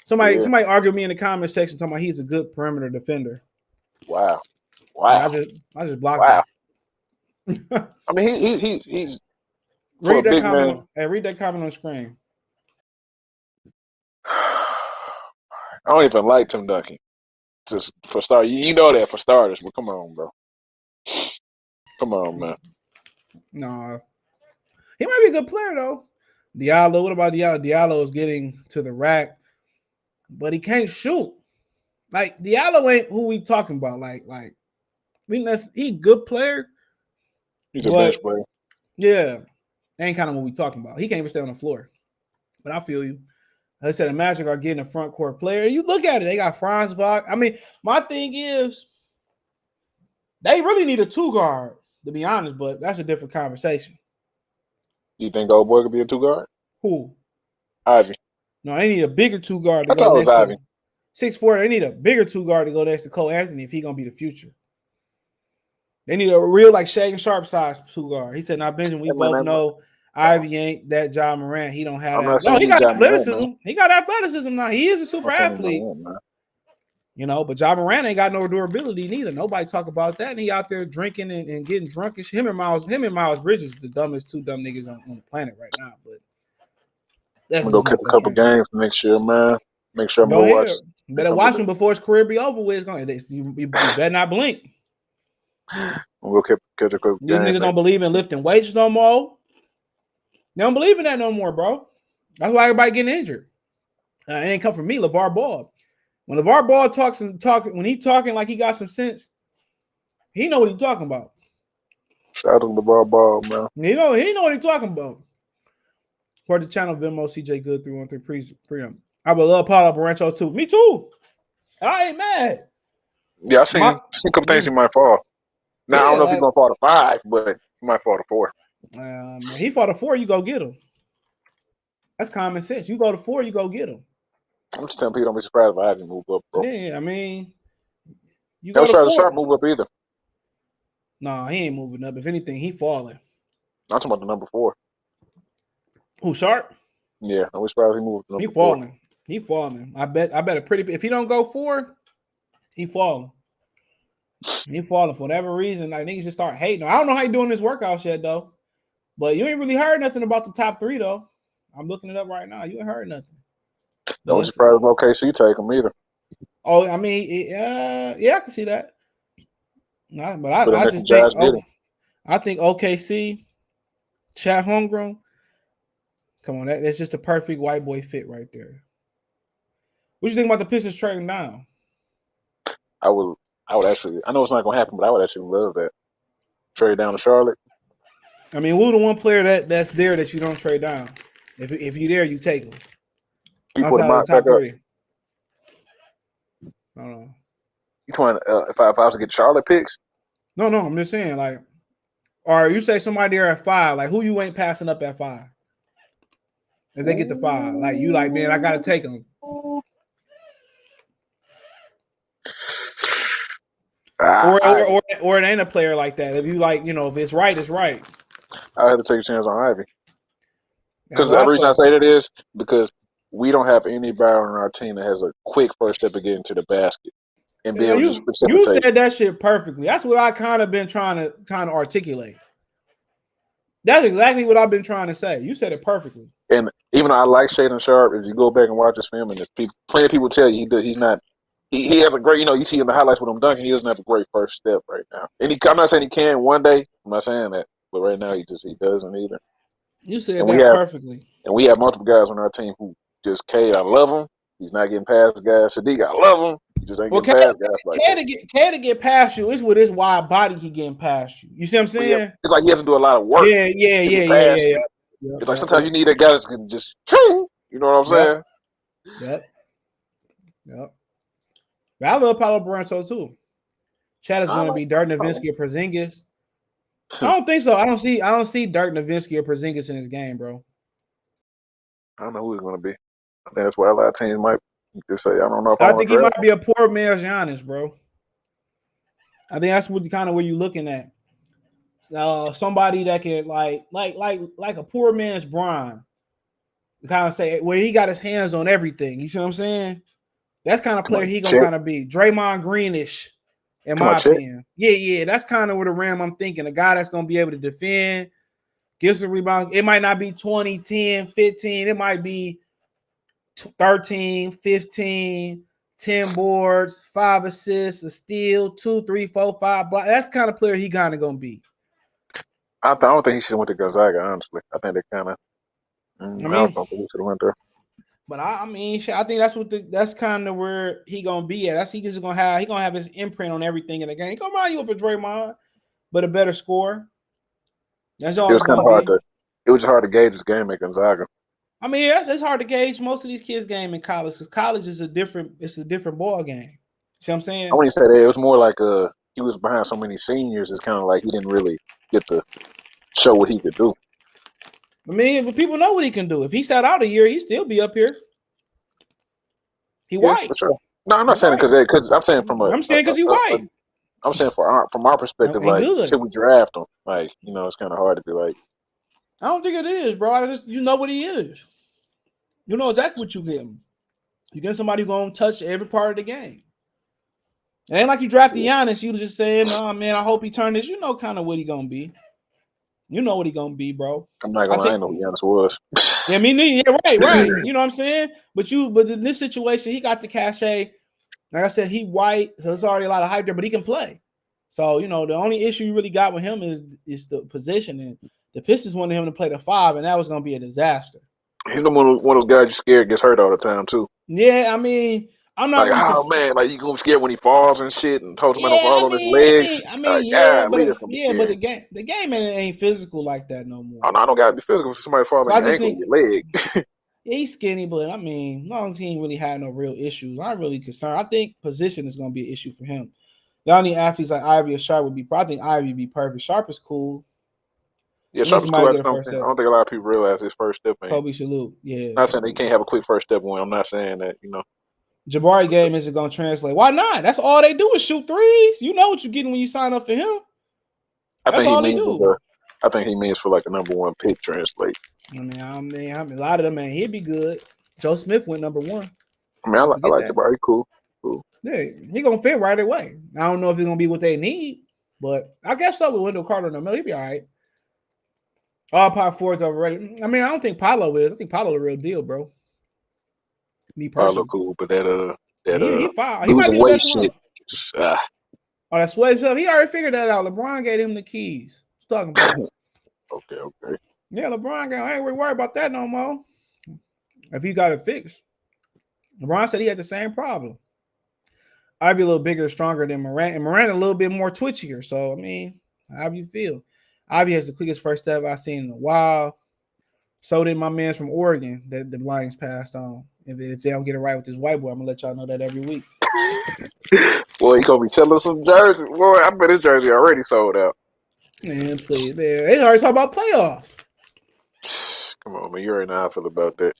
Somebody argued with me in the comment section talking about he's a good perimeter defender. Wow. Yeah, I just blocked him. I mean, he's for a Read that big comment. man. Read that comment on the screen. I don't even like Tim Duncan. Just for start, you know that for starters. But come on, bro. Come on, man. No, he might be a good player though. Diallo. What about Diallo? Diallo is getting to the rack, but he can't shoot. Like Diallo ain't who we talking about. Like I mean, he good player. He's a bench player. Yeah, ain't kind of what we talking about. He can't even stay on the floor. But I feel you. Like I said, the Magic are getting a front court player. You look at it, they got Franz Wagner. I mean, my thing is they really need a 2 guard, to be honest, but that's a different conversation. You think old boy could be a 2 guard? Who? Ivy. No, they need a bigger 2 guard to I go thought it was next Ivy. to 6'4". They need a bigger 2 guard to go next to Cole Anthony if he's gonna be the future. They need a real like Shagan Sharp size 2 guard. He said, "Now Benjamin, we both know Ivy ain't that Ja Morant. He don't have that. No, he got athleticism. He got athleticism now. He is a super athlete. You know, but Ja Morant ain't got no durability neither. Nobody talk about that. And he out there drinking and getting drunkish. Him and Miles Bridges is the dumbest 2 dumb niggas on the planet right now. But that's I'm gonna go catch a couple games next year, man. Make sure I'm gonna watch. You better watch him before his career be over with. You better not blink. We'll catch a couple These niggas don't believe in lifting weights no more. They don't believe in that no more, bro. That's why everybody getting injured. It ain't come from me, LeVar Ball. When LeVar Ball when he talking like he got some sense, he know what he talking about. Shout out to LeVar Ball, man. He know what he talking about. For the channel, Venmo, CJ Good 313 pre-um. I would love Paulo Barancho too. Me too. I ain't mad. Yeah, I seen a couple things he might fall. Now I don't know if he's gonna fall to 5, but he might fall to 4. He fall to 4, you go get him. That's common sense. You go to 4, you go get him. I'm just telling people, don't be surprised if I haven't moved up, bro. Yeah, I mean, you go to 4. Sharp move up either. No, he ain't moving up. If anything, he falling. I'm talking about the number 4. Who, Sharp? Yeah, I'm surprised he moved. He falling. 4. He falling. I bet a pretty. If he don't go 4, he falling. He falling for whatever reason. Like niggas just start hating. I don't know how he doing this workouts yet though. But you ain't really heard nothing about the top 3 though. I'm looking it up right now. You ain't heard nothing. Don't be surprised if OKC take him either. Oh, I mean, yeah, I can see that. Nah, but I just think I think OKC, Chat Homegrown. Come on, that's just a perfect white boy fit right there. What you think about the Pistons trading down? I would actually. I know it's not going to happen, but I would actually love that. Trade down to Charlotte. I mean, who's the one player that's there that you don't trade down? If you're there, you take him. People the top 3. I don't know. You talking if I was to get Charlotte picks? No, I'm just saying, like, or you say somebody there at 5, like who you ain't passing up at 5? If they get to 5, like you like, man, I gotta take them. Or it ain't a player like that. If you like, if it's right, it's right. I had to take a chance on Ivy. Because the reason I say that is because we don't have anybody on our team that has a quick first step to get into the basket. And be able to you said that shit perfectly. That's what I kind of been trying to articulate. That's exactly what I've been trying to say. You said it perfectly. And even though I like Shaden Sharp, if you go back and watch his film, and plenty of people tell you he's not. He has a great, you see in the highlights with him dunking, he doesn't have a great first step right now. And I'm not saying he can one day. I'm not saying that, but right now he doesn't either. You said And we that have perfectly. multiple guys on our team who just K. I love him. He's not getting past guys. Sadiq, I love him. He just ain't Well, getting past guys like that. To get past you is with his wide body. He getting past you. You see what I'm But yeah, saying? it's like he has to do a lot of work to get past you. It's like sometimes you need that guy that's gonna just, you know what I'm saying? Yep. But I love Paulo Branco too. Chad is going to be Dirk Nowitzki or Porzingis. I don't think so. I don't see Dirk Nowitzki or Porzingis in his game, bro. I don't know who he's going to be. I think that's why a lot of teams might just say, I don't know if I I want think to he draft might be a poor man's Giannis, bro. I think that's what kind of where you're looking at. Somebody that can like a poor man's Bron. Kind of say where he got his hands on everything. You see what I'm saying? That's kind of player he gonna kind of be. Draymond Greenish, in my opinion. Yeah. That's kind of where the Ram I'm thinking. A guy that's gonna be able to defend, give some rebound. It might not be 20, 10, 15. It might be 13, 15, 10 boards, 5 assists, a steal, 2, 3, 4, 5 blocks. That's the kind of player he kind of gonna be. I don't think he should have went to Gonzaga, honestly. I think they kind of I don't think he should have went there. But I think that's kind of where he gonna be at. He gonna have his imprint on everything in the game. He gonna remind you of a Draymond, but a better score. That's all It was it's kind of gonna hard be. it was just hard to gauge his game at Gonzaga. I mean, it's hard to gauge most of these kids' game in college because college is a different ball game. See what I'm saying? I wouldn't say that. It was more like he was behind so many seniors. It's kind of like he didn't really get to show what he could do. I mean, but people know what he can do. If he sat out a year, he'd still be up here. He white. For sure. No, I'm not saying because I'm saying I'm saying because he white. I'm saying from our perspective, like, should we draft him? Like, it's kind of hard to be like. I don't think it is, bro. You know what he is. You know exactly what you get him. You get somebody who's going to touch every part of the game. It ain't like you drafted Giannis. You just saying, "Oh man, I hope he turned this." You know kind of what he gonna be. You know what he gonna be, bro. I'm not gonna lie, I know who Giannis was. Yeah, me neither. Yeah, right. You know what I'm saying? But in this situation, he got the cachet. Like I said, he white, so there's already a lot of hype there, but he can play. So, the only issue you really got with him is the position. And the Pistons wanted him to play the 5, and that was gonna be a disaster. He's one of those guys you scared gets hurt all the time too. Yeah, I mean, I'm not like, really man, like you gonna be scared when he falls and shit, and told him to fall on his legs. But the game ain't physical like that no more. Oh no, I don't gotta be physical. If somebody falls on your ankle, or your leg. Yeah, he's skinny, but I mean, long as he ain't really had no real issues, I'm not really concerned. I think position is gonna be an issue for him. Y'all need athletes like Ivy or Sharp would be. I think Ivy would be perfect. Sharp is cool. Yeah, Sharp is cool. I don't think a lot of people realize his first step ain't. Kobe salute. Yeah. I'm not saying they can't have a quick first step when I'm not saying that, Jabari game isn't gonna translate. Why not? That's all they do is shoot threes. You know what you're getting when you sign up for him. That's all they do. I think he means for like a number 1 pick translate. I mean, a lot of them, man, he'd be good. Joe Smith went number 1. I mean, I like Jabari. Cool. Yeah, he gonna fit right away. I don't know if he's gonna be what they need, but I guess so with Wendell Carter in the middle, he'll be all right. All power forwards already. I mean, I don't think Paolo is. I think Paolo the real deal, bro. Me personally. Paolo cool, but that he might be the best shit. Oh, that sway stuff. He already figured that out. LeBron gave him the keys. What's talking about? Okay. Yeah, LeBron, I ain't really worried about that no more. If he got it fixed. LeBron said he had the same problem. I'd be a little bigger, stronger than Morant, and Morant a little bit more twitchier. So, I mean, how do you feel? Ivy has the quickest first step I've seen in a while. So did my man from Oregon that the Lions passed on. If they don't get it right with this white boy, I'm going to let y'all know that every week. Boy, he going to be selling some jerseys. Boy, I bet his jersey already sold out. Man, please. Man. They already talk about playoffs. Come on, man. You already know how I feel about that.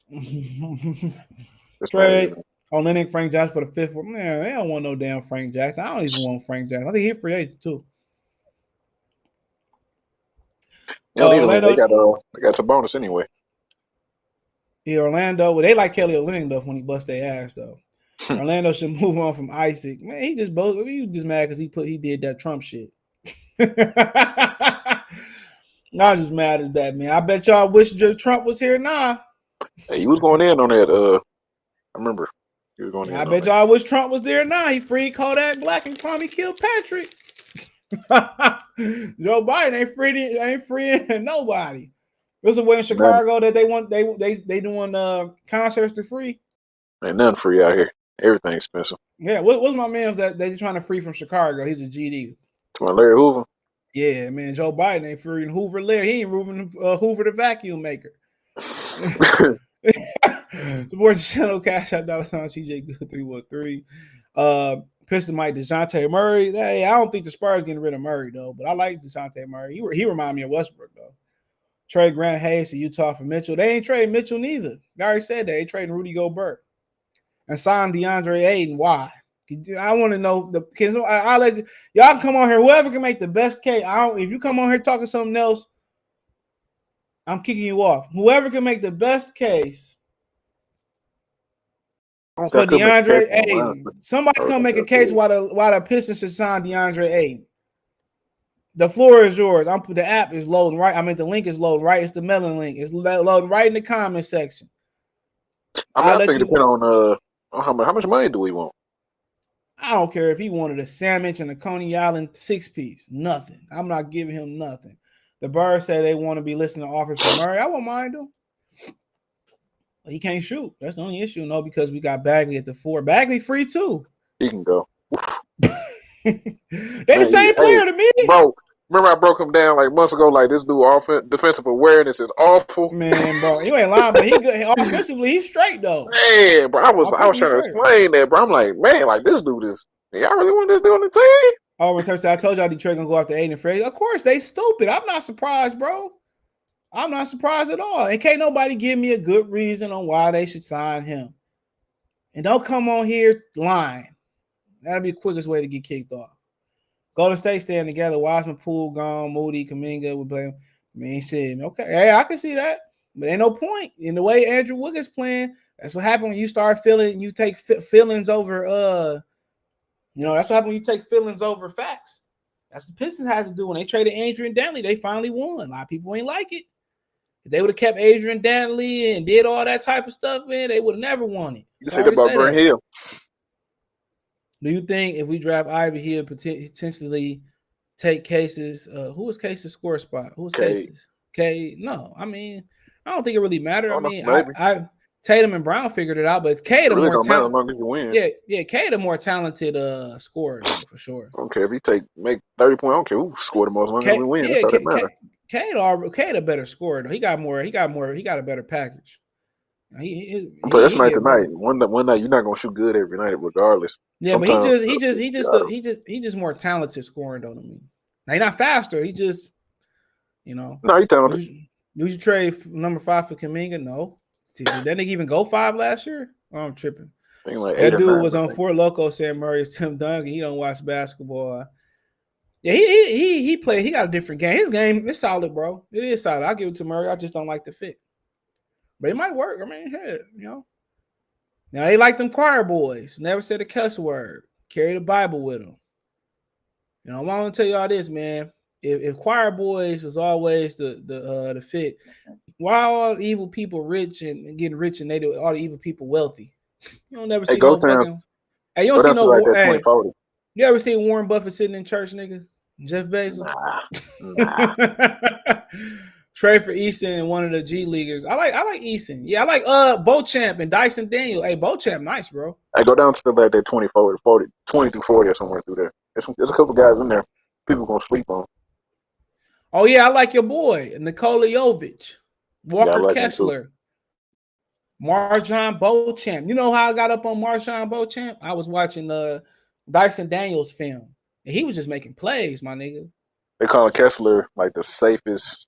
Trade Olenek Frank Jackson for the 5th. Man, they don't want no damn Frank Jackson. I don't even want Frank Jackson. I think he's free agent too. They got some bonus anyway. Yeah, Orlando. Well, they like Kelly Olynyk though when he bust their ass though. Orlando should move on from Isaac. Man, he just mad because he did that Trump shit. Not just mad as that, man. I bet y'all wish Trump was here now. Hey, he was going in on that. I remember he was going in. I bet y'all wish Trump was there now. He freed Kodak Black and Kwame Kilpatrick. Joe Biden ain't freeing nobody. There's a way in Chicago that they doing concerts for free. Ain't nothing free out here. Everything expensive. Yeah, what's my man that they trying to free from Chicago? He's a GD. To my Larry Hoover. Yeah, man, Joe Biden ain't freeing Hoover Larry. He ain't Hoover the vacuum maker. The boys channel cash out $CJ Good 313. Pistons Mike DeJounte Murray. Hey, I don't think the Spurs getting rid of Murray though, but I like DeJounte Murray. He remind me of Westbrook though. Trade Grant Hayes to Utah for Mitchell. They ain't trading Mitchell neither. I already said they ain't trading Rudy Gobert. And sign DeAndre Ayton. Why? I want to know I'll let y'all come on here. Whoever can make the best case. If you come on here talking something else, I'm kicking you off. Whoever can make the best case for DeAndre Ayton. Somebody come make a case why the Pistons should sign DeAndre Ayton. The floor is yours. The app is loading right. I mean, the link is loading right. It's the mailing link. It's loading right in the comment section. I think it depends on how much money do we want. I don't care if he wanted a sandwich and a Coney Island 6-piece. Nothing. I'm not giving him nothing. The Birds say they want to be listening to offers from Murray. I won't mind him. He can't shoot. That's the only issue, no, because we got Bagley at the 4. Bagley free too. He can go. They the same player to me. Bro, remember I broke him down like months ago, like this dude defensive awareness is awful. Man, bro, you ain't lying, but he good. Offensively, he's straight though. Man, bro, I was trying to explain that, bro. I'm like, man, like this dude is. Y'all really want this dude on the team? Oh, in terms of, I told y'all Detroit gonna go after Aiden Frazier. Of course, they stupid. I'm not surprised, bro. I'm not surprised at all. And can't nobody give me a good reason on why they should sign him. And don't come on here lying. That'd be the quickest way to get kicked off. Golden State staying together. Wiseman, Poole gone. Moody, Kuminga would play. I mean, shit. Okay, hey, I can see that, but ain't no point in the way Andrew Wiggins playing. That's what happened when you start feeling. You take feelings over. That's what happened when you take feelings over facts. That's what the Pistons had to do when they traded Adrian Dantley. They finally won. A lot of people ain't like it. If they would have kept Adrian Dantley and did all that type of stuff, man, they would have never won it. You said about Brent Hill. Do you think if we draft Ivy Hill, potentially take Case's? Who was Case's score spot? Who was Case's? K. No, I mean, I don't think it really mattered. I mean, I Tatum and Brown figured it out, but K the more talented. Yeah, K the more talented scorer though, for sure. I don't care if he make 30 points. I don't care who scored the most money. We win. Yeah, K the better scorer though. He got a better package. But that's night to night. One night you're not gonna shoot good every night, regardless. Yeah, sometimes, but he just more talented scoring though than me. Now he's not faster. He just, No, he's talented. Did you trade number 5 for Kuminga? No. Did that nigga even go 5 last year? Oh, I'm tripping. Like that dude was on 4 Loco saying Murray Tim Duncan. He don't watch basketball. Yeah, he played. He got a different game. His game is solid, bro. It is solid. I'll give it to Murray. I just don't like the fit. But it might work. I mean, hey, Now they like them choir boys. Never said a cuss word. Carry the Bible with them. I want to tell you all this, man. If choir boys was always the fit, why are all the evil people rich and getting rich and all the evil people wealthy? You don't never see no fucking. Hey, you don't see no. Hey, you ever seen Warren Buffett sitting in church, nigga? Jeff Bezos. Nah. Trade for Eason and one of the G Leaguers. I like Eason. Yeah, I like Beauchamp and Dyson Daniel. Hey, Beauchamp, nice, bro. I go down to like that 20 through 40 or somewhere through there. There's a couple guys in there people gonna sleep on. Oh yeah, I like your boy Nikola Jovic, Walker Kessler, Marjon Beauchamp. You know how I got up on Marjon Beauchamp? I was watching Dyson Daniels film, and he was just making plays, my nigga. They call Kessler like the safest,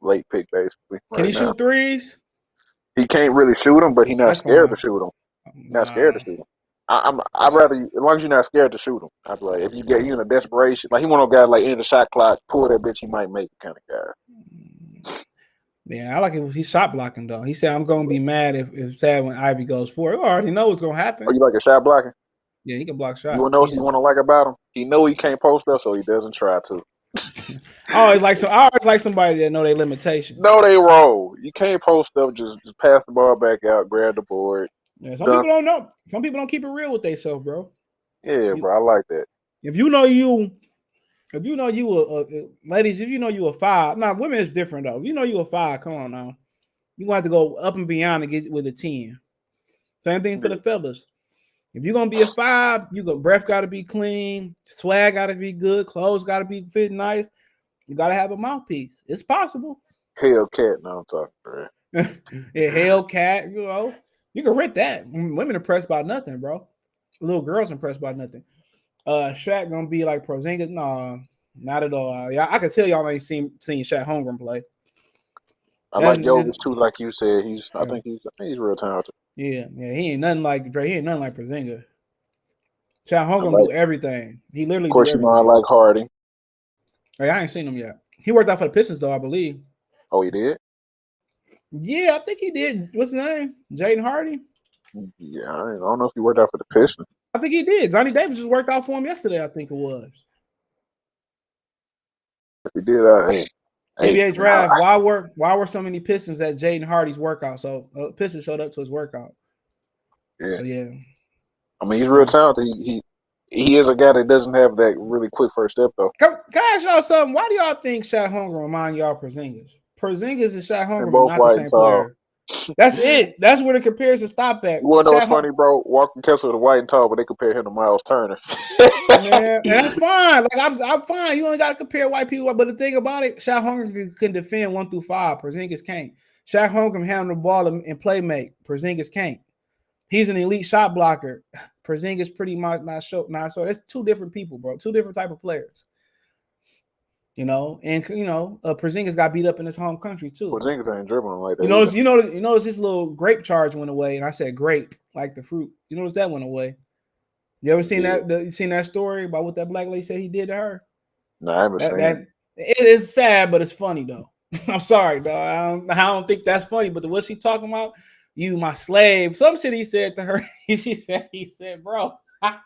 late pick basically. Can he shoot threes? He can't really shoot them, but he's not scared to shoot them. Not scared to shoot them. I'd rather, as long as you're not scared to shoot him. I'd be like, if you get in a desperation, like he want a guy like in the shot clock, pull that bitch, he might make it kind of guy. Yeah, I like it. He's shot blocking though. He said, "I'm gonna be mad if sad when Ivy goes for it." I already know what's gonna happen. Oh, you like a shot blocking? Yeah, he can block shots. You wanna know what you want to like about him? He know he can't post up, so he doesn't try to. I always like somebody that know their limitations. No, they roll. You can't post up. Just pass the ball back out, grab the board. Yeah, some people don't know. Some people don't keep it real with themselves, bro. Yeah, bro, I like that. If you know you If you know you ladies, if you know you a 5, now women is different though. If you know you a 5, come on now. You gonna have to go up and beyond to get with a 10. Same thing for the Yeah. fellas. If you're gonna be a 5, you got breath gotta be clean, swag gotta be good, clothes gotta be fit nice. You gotta have a mouthpiece. It's possible. Hellcat, no, I'm talking, bro. Yeah, Hellcat, you can rent that. Women impressed by nothing, bro. Little girls impressed by nothing. Shaq gonna be like Porzingis? No, not at all. Yeah, I can tell y'all ain't seen Shaq Holmgren play. I That's like Jokic too, like you said. I think he's real talented. yeah. He ain't nothing like Dre. He ain't nothing like Porzingis. Shaq I Holmgren like, do everything. He of literally do course, I everything. like Hardy. Hey, I ain't seen him yet. He worked out for the Pistons though, I believe. Oh, he did. Yeah, I think he did. What's his name? Jaden Hardy. Yeah, I don't know if he worked out for the Pistons. I think he did. Johnny Davis just worked out for him yesterday. I think it was. If he did, NBA draft. Why were so many Pistons at Jaden Hardy's workout? So Pistons showed up to his workout. yeah. So yeah. I mean, he's real talented. He is a guy that doesn't have that really quick first step though. Can I ask y'all something? Why do y'all think Shaq Holmgren remind y'all of Porzingis? Porzingis and Shaq Holmgren are not the same player. That's it. That's where the comparison stop at. You wanna know what's funny, bro? Walker Kessler was white and tall, but they compare him to Miles Turner. Man, and that's fine. Like I'm fine. You only got to compare white people. But the thing about it, Shaq Holmgren can defend 1 through 5. Porzingis can't. Shaq Holmgren handle the ball and play make. Porzingis can't. He's an elite shot blocker. Porzingis pretty much not so. That's two different people, bro. Two different type of players. And Porzingis got beat up in his home country too. Porzingis ain't dribbling like that. You notice his little grape charge went away, and I said grape like the fruit. You notice that went away. You ever seen that? You seen that story about what that black lady said he did to her? No, I haven't seen it. It is sad, but it's funny though. I'm sorry, dog. I don't think that's funny. But what she talking about? You my slave. Some shit he said to her. He said, bro. I'm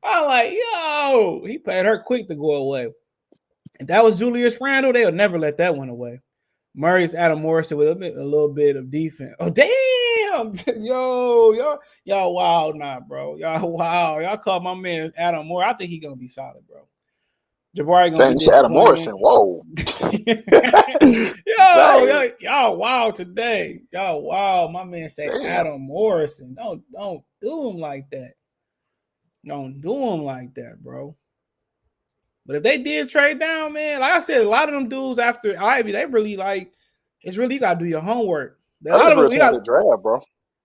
like, yo, he paid her quick to go away. If that was Julius Randle, they'll never let that one away. Murray's Adam Morrison with a little bit of defense. Oh, damn. Y'all wild now, bro. Y'all wild. Y'all call my man Adam Moore. I think he's going to be solid, bro. Jabari going to be Adam Morrison. Whoa. Y'all wild today. Y'all wild. My man said Adam Morrison. Don't do him like that. Don't do him like that, bro. But if they did trade down, man, like I said, a lot of them dudes after Ivy, they really like. It's really you gotta do your homework. A lot of them, you got the draft, bro.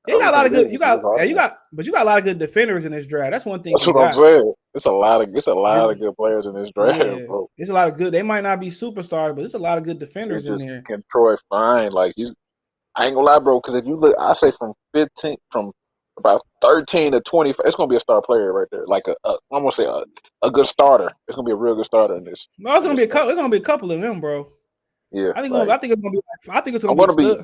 You got a lot of good. You got a lot of good defenders in this draft. That's one thing. That's what I'm saying. It's a lot of good players in this draft, bro. It's a lot of good. They might not be superstars, but it's a lot of good defenders in there. Can Troy find like I ain't gonna lie, bro. Because if you look, I say from about 13 to 20, it's gonna be a star player right there. Like I'm gonna say a good starter. It's gonna be a real good starter in this. No, it's gonna be a couple of them, bro. Yeah, I think it's gonna be. I think it's gonna be.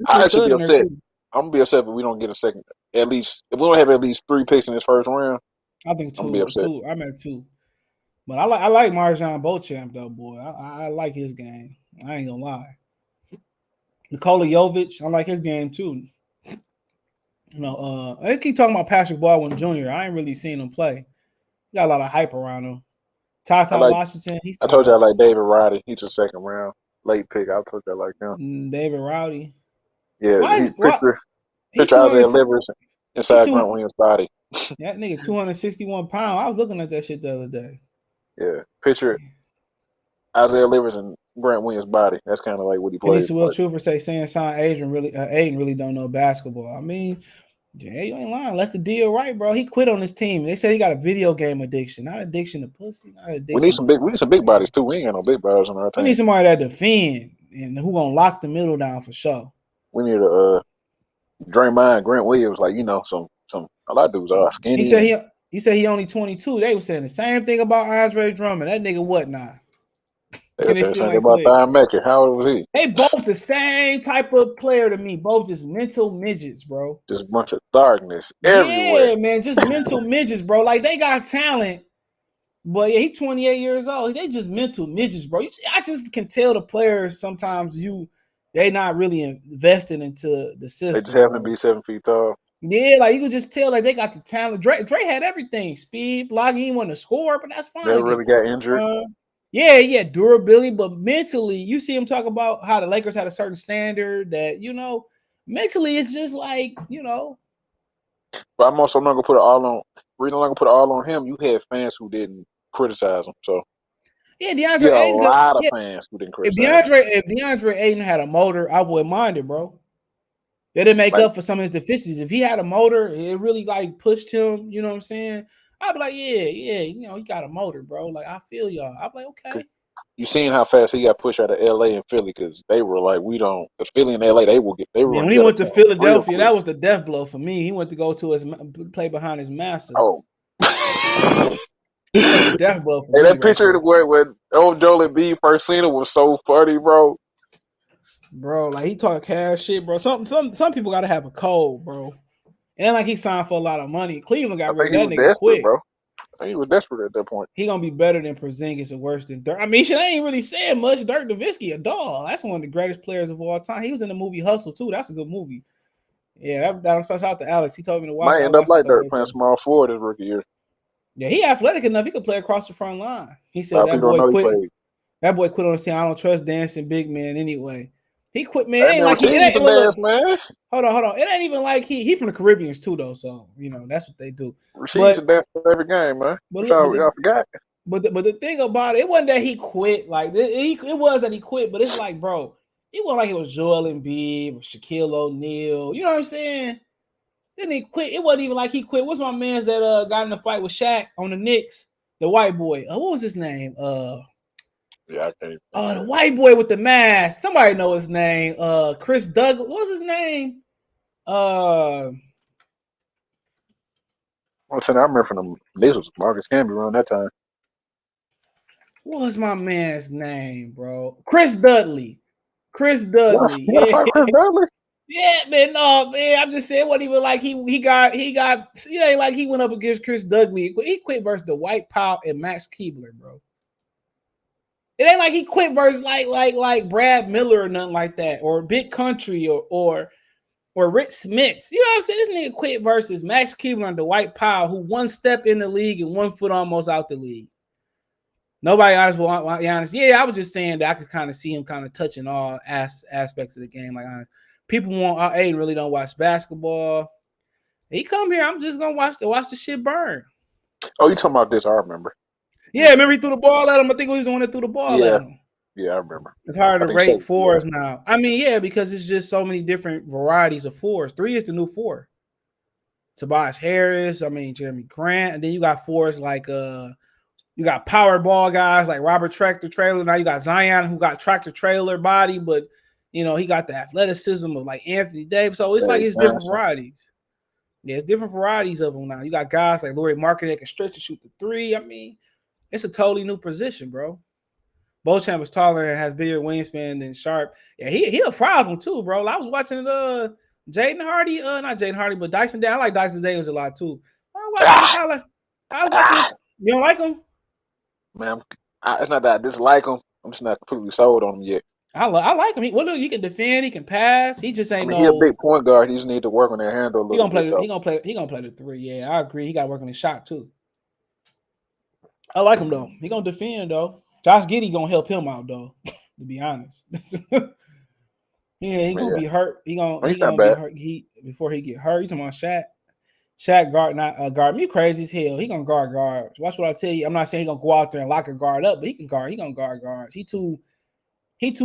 I actually be upset. I'm gonna be upset if we don't get a second. At least if we don't have at least 3 picks in this first round. I think 2. I'm gonna be upset. 2. I'm at 2. But I like Marjan Beauchamp though, boy. I like his game. I ain't gonna lie. Nikola Jovic, I like his game too. I keep talking about Patrick Baldwin Jr. I ain't really seen him play. He got a lot of hype around him. Washington. I told you I like David Roddy. He's a second round late pick. I told you I like him. David Roddy. Yeah, picture Isaiah Livers inside Grant Williams' body. That nigga 261 pounds. I was looking at that shit the other day. Yeah, picture Isaiah Livers and Grant Williams' body. That's kind of like what he plays. Denise Will Trooper saying Aiden really don't know basketball. I mean, yeah, you ain't lying. Let the deal right, bro. He quit on his team. They said he got a video game addiction, not addiction to pussy. Not addiction. We need some big bodies too. We ain't got no big bodies on our team. We need somebody that defend and who gonna lock the middle down for sure. We need a Draymond, Grant Williams, like some a lot of dudes are skinny. He said he only 22. They were saying the same thing about Andre Drummond. That nigga what now? They were saying the same about Thon Maker. How old was he? They both the same type of player to me. Both just mental midgets, bro. Just a bunch of darkness everywhere. Yeah, man, just mental midgets, bro. Like they got talent, but yeah, he's 28 years old. They just mental midgets, bro. I just can tell the players sometimes they not really invested into the system. They just happen to be 7 feet tall. Yeah, like you could just tell like they got the talent. Dre had everything. Speed, blocking, he wanted to score, but that's fine. Never really got injured. Yeah, durability, but mentally, you see him talk about how the Lakers had a certain standard that, mentally it's just like, But I'm also not gonna put it all on. Reason I'm not gonna put it all on him. You had fans who didn't criticize him, so yeah, you DeAndre had a Ayton, lot of yeah, fans who didn't if criticize him. DeAndre Ayton had a motor, I wouldn't mind it, bro. It'd make Like up for some of his deficiencies. If he had a motor, it really like pushed him, you know what I'm saying? I'd be like, yeah, he got a motor, bro. Like, I feel y'all. I'd be like, okay. you seen how fast he got pushed out of L.A. and Philly because they were like, we don't. Because Philly and L.A. they were Man, gonna when he get us went to real Philadelphia, quick. that was the death blow for me. He went to go to his play behind his master. Oh. That was the death blow for Hey, me that right picture there, where when old Joel B first seen him was so funny, bro. bro. Like he talk cash shit, bro. Some people got to have a code, bro. And like he signed for a lot of money. Cleveland I got rid think of he that was nigga desperate, quick. bro. I think he was desperate at that point. He gonna be better than Porzingis and worse than Dirk. I mean, shit, I ain't really saying much. Dirk Nowitzki, a dog. That's one of the greatest players of all time. He was in the movie Hustle too. That's a good movie. Yeah, that shout out to Alex. He told me to watch it. Might I end up watched it a like couple Dirk days playing ago. small forward his rookie year. Yeah, he athletic enough. He could play across the front line. He A said lot of that people don't boy know he quit. played. That boy quit on the scene. I don't trust dancing big man anyway. He quit, man. It Hey ain't man, like he. It Rasheed used ain't to look. dance, man. Hold on. It ain't even like he from the Caribbeans too, though. So that's what they do. Rasheed used to But dance for every game, man. but Which look, y'all forgot. but the thing about it wasn't that he quit. Like it was that he quit, but it's like, bro, it wasn't like it was Joel Embiid or Shaquille O'Neal. You know what I'm saying? Then he quit. It wasn't even like he quit. What's my man's that got in the fight with Shaq on the Knicks? The white boy. What was his name? Yeah, I can't even think of The that. white boy with the mask. Somebody know his name. Chris Douglas. What's his name? I'm saying I remember from the this was Marcus Camby around that time. What was my man's name, bro? Chris Dudley. Chris Yeah, Dudley. you got to Yeah. fight Chris Dudley. Yeah, man. No, man. I'm just saying, it wasn't even like he got. You know, like he went up against Chris Dudley. He quit versus the White Pop and Max Keebler, bro. It ain't like he quit versus like Brad Miller or nothing like that, or Big Country or Rick Smits. You know what I'm saying? This nigga quit versus Max Keebler and the White Pop, who one step in the league and 1 foot almost out the league. Nobody honest will be honest. Yeah, I was just saying that I could kind of see him kind of touching all aspects of the game. Like people want Aiden really don't watch basketball. He come here, I'm just gonna watch the shit burn. Oh, you talking about this? I remember. Yeah, remember he threw the ball at him. I think he was the one that threw the ball at Yeah, him. yeah, I remember. It's hard I to think rate so. Yeah. fours now. I mean, yeah, because it's just so many different varieties of fours. 3 is the new 4. Tobias Harris, I mean Jerami Grant, and then you got fours like you got power ball guys like Robert Tractor Trailer. Now you got Zion who got tractor trailer body, but he got the athleticism of like Anthony Davis. So it's like Hey, it's different Johnson. varieties. Yeah, it's different varieties of them now. You got guys like Laurie Markin that can stretch and shoot the 3. I mean, it's a totally new position, bro. Beauchamp is taller and has bigger wingspan than Sharp. Yeah, he a problem too, bro. I was watching Jaden Hardy, not Jaden Hardy, but Dyson Day. I like Dyson Davis a lot too. I was watching this highlight. I was watching this. You don't like him? Man, it's not that I dislike him. I'm just not completely sold on him yet. I like him. He can defend. He can pass. He just I ain't mean, he a no. big point guard. He just need to work on that handle a He little gonna bit, play. though. He gonna play the 3. Yeah, I agree. He got to work on his shot too. I like him though. He gonna defend though. Josh Giddey gonna help him out though. To be honest, he But gonna yeah, be hurt. he's He not gonna be bad. hurt. Before he get hurt. You talking about Shaq? Shaq guard not guard me crazy as hell. He gonna guard guards. Watch what I tell you. I'm not saying he gonna go out there and lock a guard up, but he can guard. He gonna guard guards. He too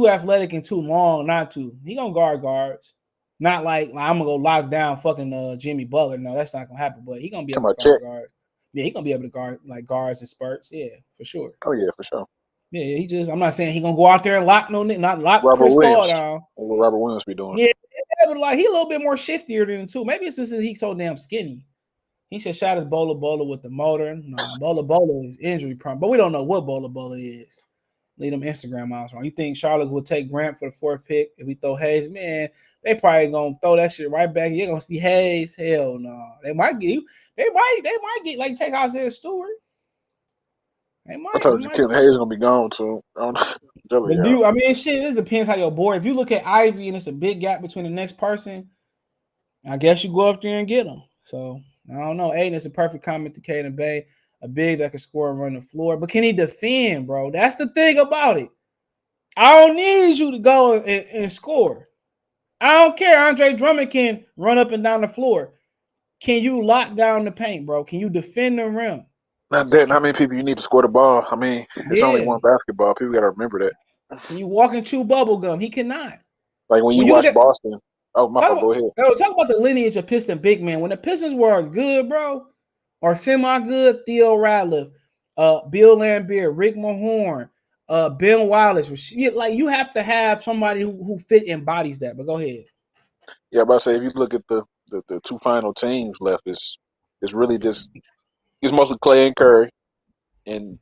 athletic and too long not to. He gonna guard guards. Not like I'm gonna go lock down fucking Jimmy Butler. No, that's not gonna happen. But he gonna be able Talking to about guard check. guards. Yeah, he gonna be able to guard like guards and spurts. Yeah, for sure. Oh yeah, for sure. Yeah, I'm not saying he gonna go out there and lock not lock Robert Chris Paul Williams. down. What Robert Williams be doing? Yeah, but like he a little bit more shiftier than the 2. Maybe it's just that he's so damn skinny. He should shot his Bola with the motor. No, Bola is injury prone, but we don't know what Bola is. Leave them Instagram models wrong. You think Charlotte will take Grant for the 4th pick if we throw Hayes? Man, they probably gonna throw that shit right back. You're gonna see Hayes. Hell no. They might get you. They might get like take Isaiah Stewart. They I might. told you, Kevin Hayes gonna be gone too. I'm telling But y'all. I mean, shit, it depends how your board. If you look at Ivy and it's a big gap between the next person, I guess you go up there and get them. So I don't know. Aiden is a perfect comment to Caden Bay. a big that can score and run the floor. But can he defend, bro? That's the thing about it. I don't need you to go and score. I don't care. Andre Drummond can run up and down the floor. Can you lock down the paint, bro? Can you defend the rim? Not that. How many people you need to score the ball? I mean, it's only Yeah. one basketball. People got to remember that. Can you walk and chew bubble gum? He cannot. Like when you When you look watch at Boston. Oh, my fault. Go ahead. talk about the lineage of Piston big man. When the Pistons were good, bro, or semi good, Theo Ratliff, Bill Laimbeer, Rick Mahorn, Ben Wallace. Like you have to have somebody who fit embodies that. But go ahead. Yeah, but I say if you look at the two final teams left, it's really just it's mostly Clay and Curry and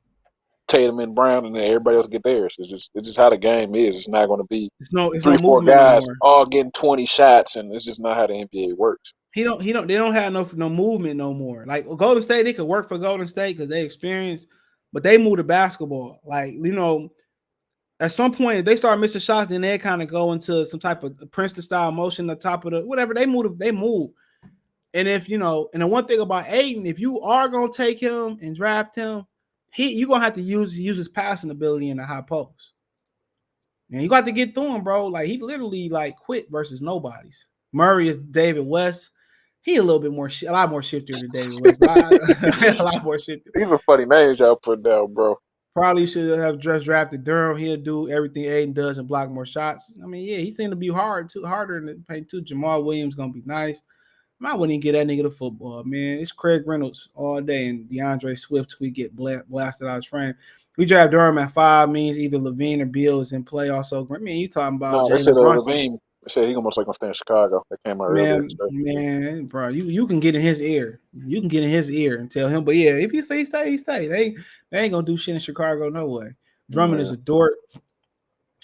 Tatum and Brown, and then everybody else get theirs. It's just how the game is. It's not going to be It's no 3-4 movement no guys more. all getting 20 shots, and it's just not how the NBA works. They don't have no movement no more. Like Golden State, they could work for Golden State because they experience, but they move the basketball. Like, at some point, if they start missing shots, then they kind of go into some type of Princeton style motion, the top of the whatever. They move. And if and the one thing about Aiden, if you are gonna take him and draft him, you're gonna have to use his passing ability in the high post. And you got to get through him, bro. Like he literally quit versus nobodies. Murray is David West. He a little bit more, a lot more shiftier than David West, but a lot more shiftier. These are funny names y'all put down, bro. Probably should have just drafted Durham. He'll do everything Aiden does and block more shots. I mean, yeah, he seemed to be harder in the paint too. Jamal Williams gonna be nice. I wouldn't even get that nigga the football, man. It's Craig Reynolds all day and DeAndre Swift. We get blasted out his frame. We draft Durham at 5 means either Levine or Beal is in play. Also, I mean, you talking about No, they said Jalen Brunson? Levine. They said he almost like gonna stay in Chicago. That came out earlier. Man, bro, you can get in his ear. You can get in his ear and tell him. But yeah, if you say he stay, he stay. They ain't gonna do shit in Chicago, no way. Drummond is a dork.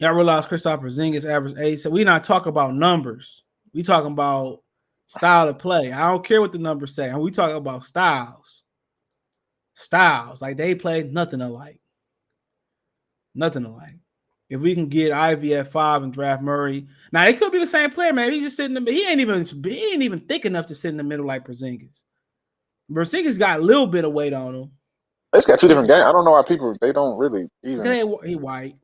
I realize Kristaps Porzingis averaged 8. So we not talking about numbers. We talking about style of play. I don't care what the numbers say. We talking about styles. Like they play nothing alike. Nothing alike. If we can get Ivy at 5 and draft Murray, now it could be the same player, man. He's just sitting in the he ain't even thick enough to sit in the middle like Porzingis. Porzingis got a little bit of weight on him. It's got two different games. I don't know why people they don't really even. He white.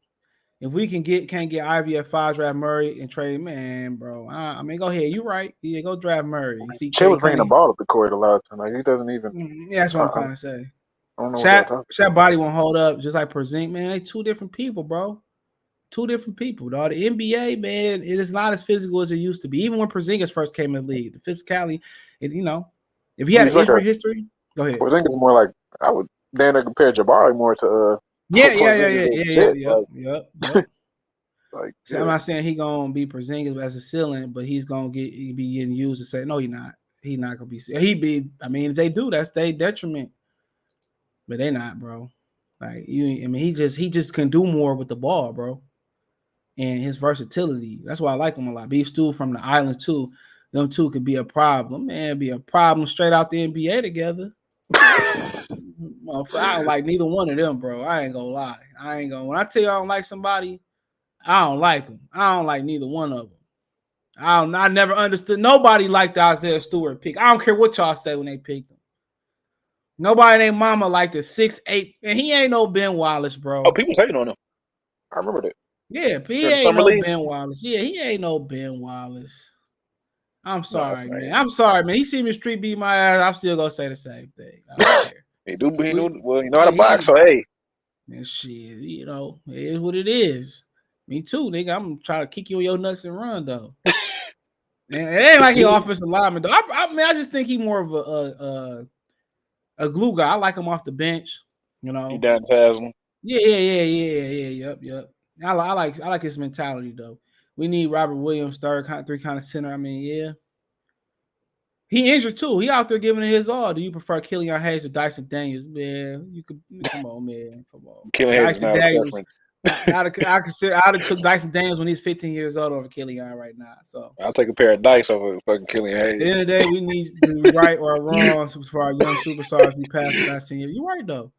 If we can't get Ivy at 5, draft Murray and trade, man, bro. I mean, go ahead. You right. Yeah, go draft Murray. You see, Chill was bringing the ball up the court a lot. Like he doesn't even. Yeah, that's what I'm trying to say. I don't know Shaq body won't hold up, just like Porzingis. Man, they two different people, bro. Two different people, dog. The NBA, man, it is not as physical as it used to be. Even when Porzingis first came in the league, the physicality, if he had an injury history, go ahead. Porzingis is more like I would then compare Jabari more to Yep. Like, so I'm not saying he gonna be Porzingis as a ceiling, but he's gonna be getting used to say no, he's not. He's not gonna be. I mean, if they do, that's their detriment. But they not, bro. Like he just can do more with the ball, bro. And his versatility. That's why I like him a lot. Beef Stew from the island too. Them two could be a problem, man. Be a problem straight out the NBA together. Well, I don't like neither one of them, bro. I ain't gonna lie. When I tell you I don't like somebody, I don't like them. I don't like neither one of them. I never understood. Nobody liked the Isaiah Stewart pick. I don't care what y'all say when they picked him. Nobody named Mama liked the 6'8", and he ain't no Ben Wallace, bro. Oh, people hating on him. I remember that. Yeah, he ain't no Ben Wallace. Yeah, he ain't no Ben Wallace. I'm sorry, man. I'm sorry, man. He see me street beat my ass. I'm still gonna say the same thing. I don't care. He do. Well, you know how to box, so hey. And shit, it is what it is. Me too, nigga. I'm trying to kick you in your nuts and run, though. And it ain't like he offensive lineman, though. I mean, I just think he more of a glue guy. I like him off the bench. He down Tasman. Yeah. Yep. I like his mentality, though. We need Robert Williams, three kind of center. I mean, yeah. He injured too. He out there giving it his all. Do you prefer Killian Hayes or Dyson Daniels? Man, you could come on, man. Come on. Dyson Daniels. I'd have took Dyson Daniels when he's 15 years old over Killian right now. So I'll take a pair of dice over fucking Killian Hayes. At the end of the day, we need to be right or wrong for our young superstars. We passed the last 10 years. You're right though.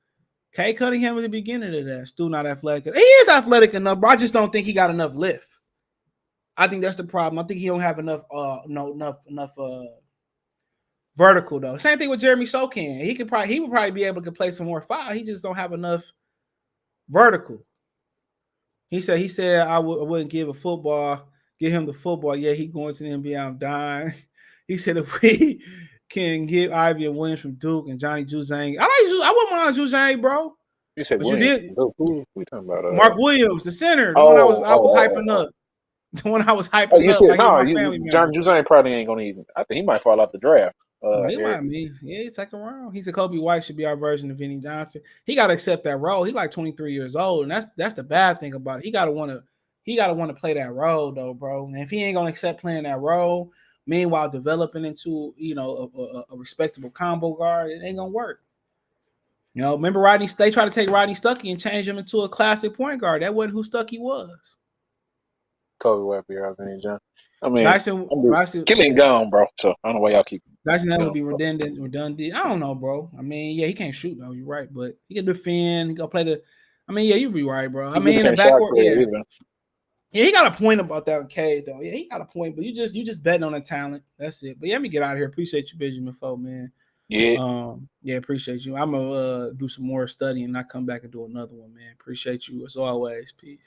Kay Cunningham at the beginning of that. Still not athletic. He is athletic enough, but I just don't think he got enough lift. I think that's the problem. I think he don't have enough vertical though. Same thing with Jeremy Sokan. He would probably be able to play some more 5. He just don't have enough vertical. He said I wouldn't give him the football. Yeah, he going to the NBA. I'm dying. He said if we can get Ivy and Williams from Duke and Johnny Juzang. I wouldn't mind Juzang, bro. You said But Williams. you did. Who we talking about? Mark Williams, the center, the one I was hyping up. The one I was hyping you up. said Like no. my family John member. Juzang probably ain't gonna even. I think he might fall out the draft. He might be. Yeah, he's second round. He said Kobe White should be our version of Vinny Johnson. He got to accept that role. He's like 23 years old, and that's the bad thing about it. He gotta want to play that role though, bro. And if he ain't gonna accept playing that role, meanwhile developing into a respectable combo guard, it ain't gonna work. You know, remember they tried to take Rodney Stuckey and change him into a classic point guard. That wasn't who Stuckey was. Kobe White be our Vinny Johnson. I mean, Dyson Killing gone, bro. So I don't know why y'all keep. Dyson that would be redundant. I don't know, bro. I mean, yeah, he can't shoot though. You're right, but he can defend. He can play the. I mean, yeah, you'd be right, bro. I mean, in the backcourt, yeah, he got a point about that with Cade though. Yeah, he got a point, but you just betting on the talent. That's it. But yeah, let me get out of here. Appreciate you, Benjamin Foe, man. Yeah. Yeah, appreciate you. I'm gonna do some more studying and I come back and do another one, man. Appreciate you as always. Peace.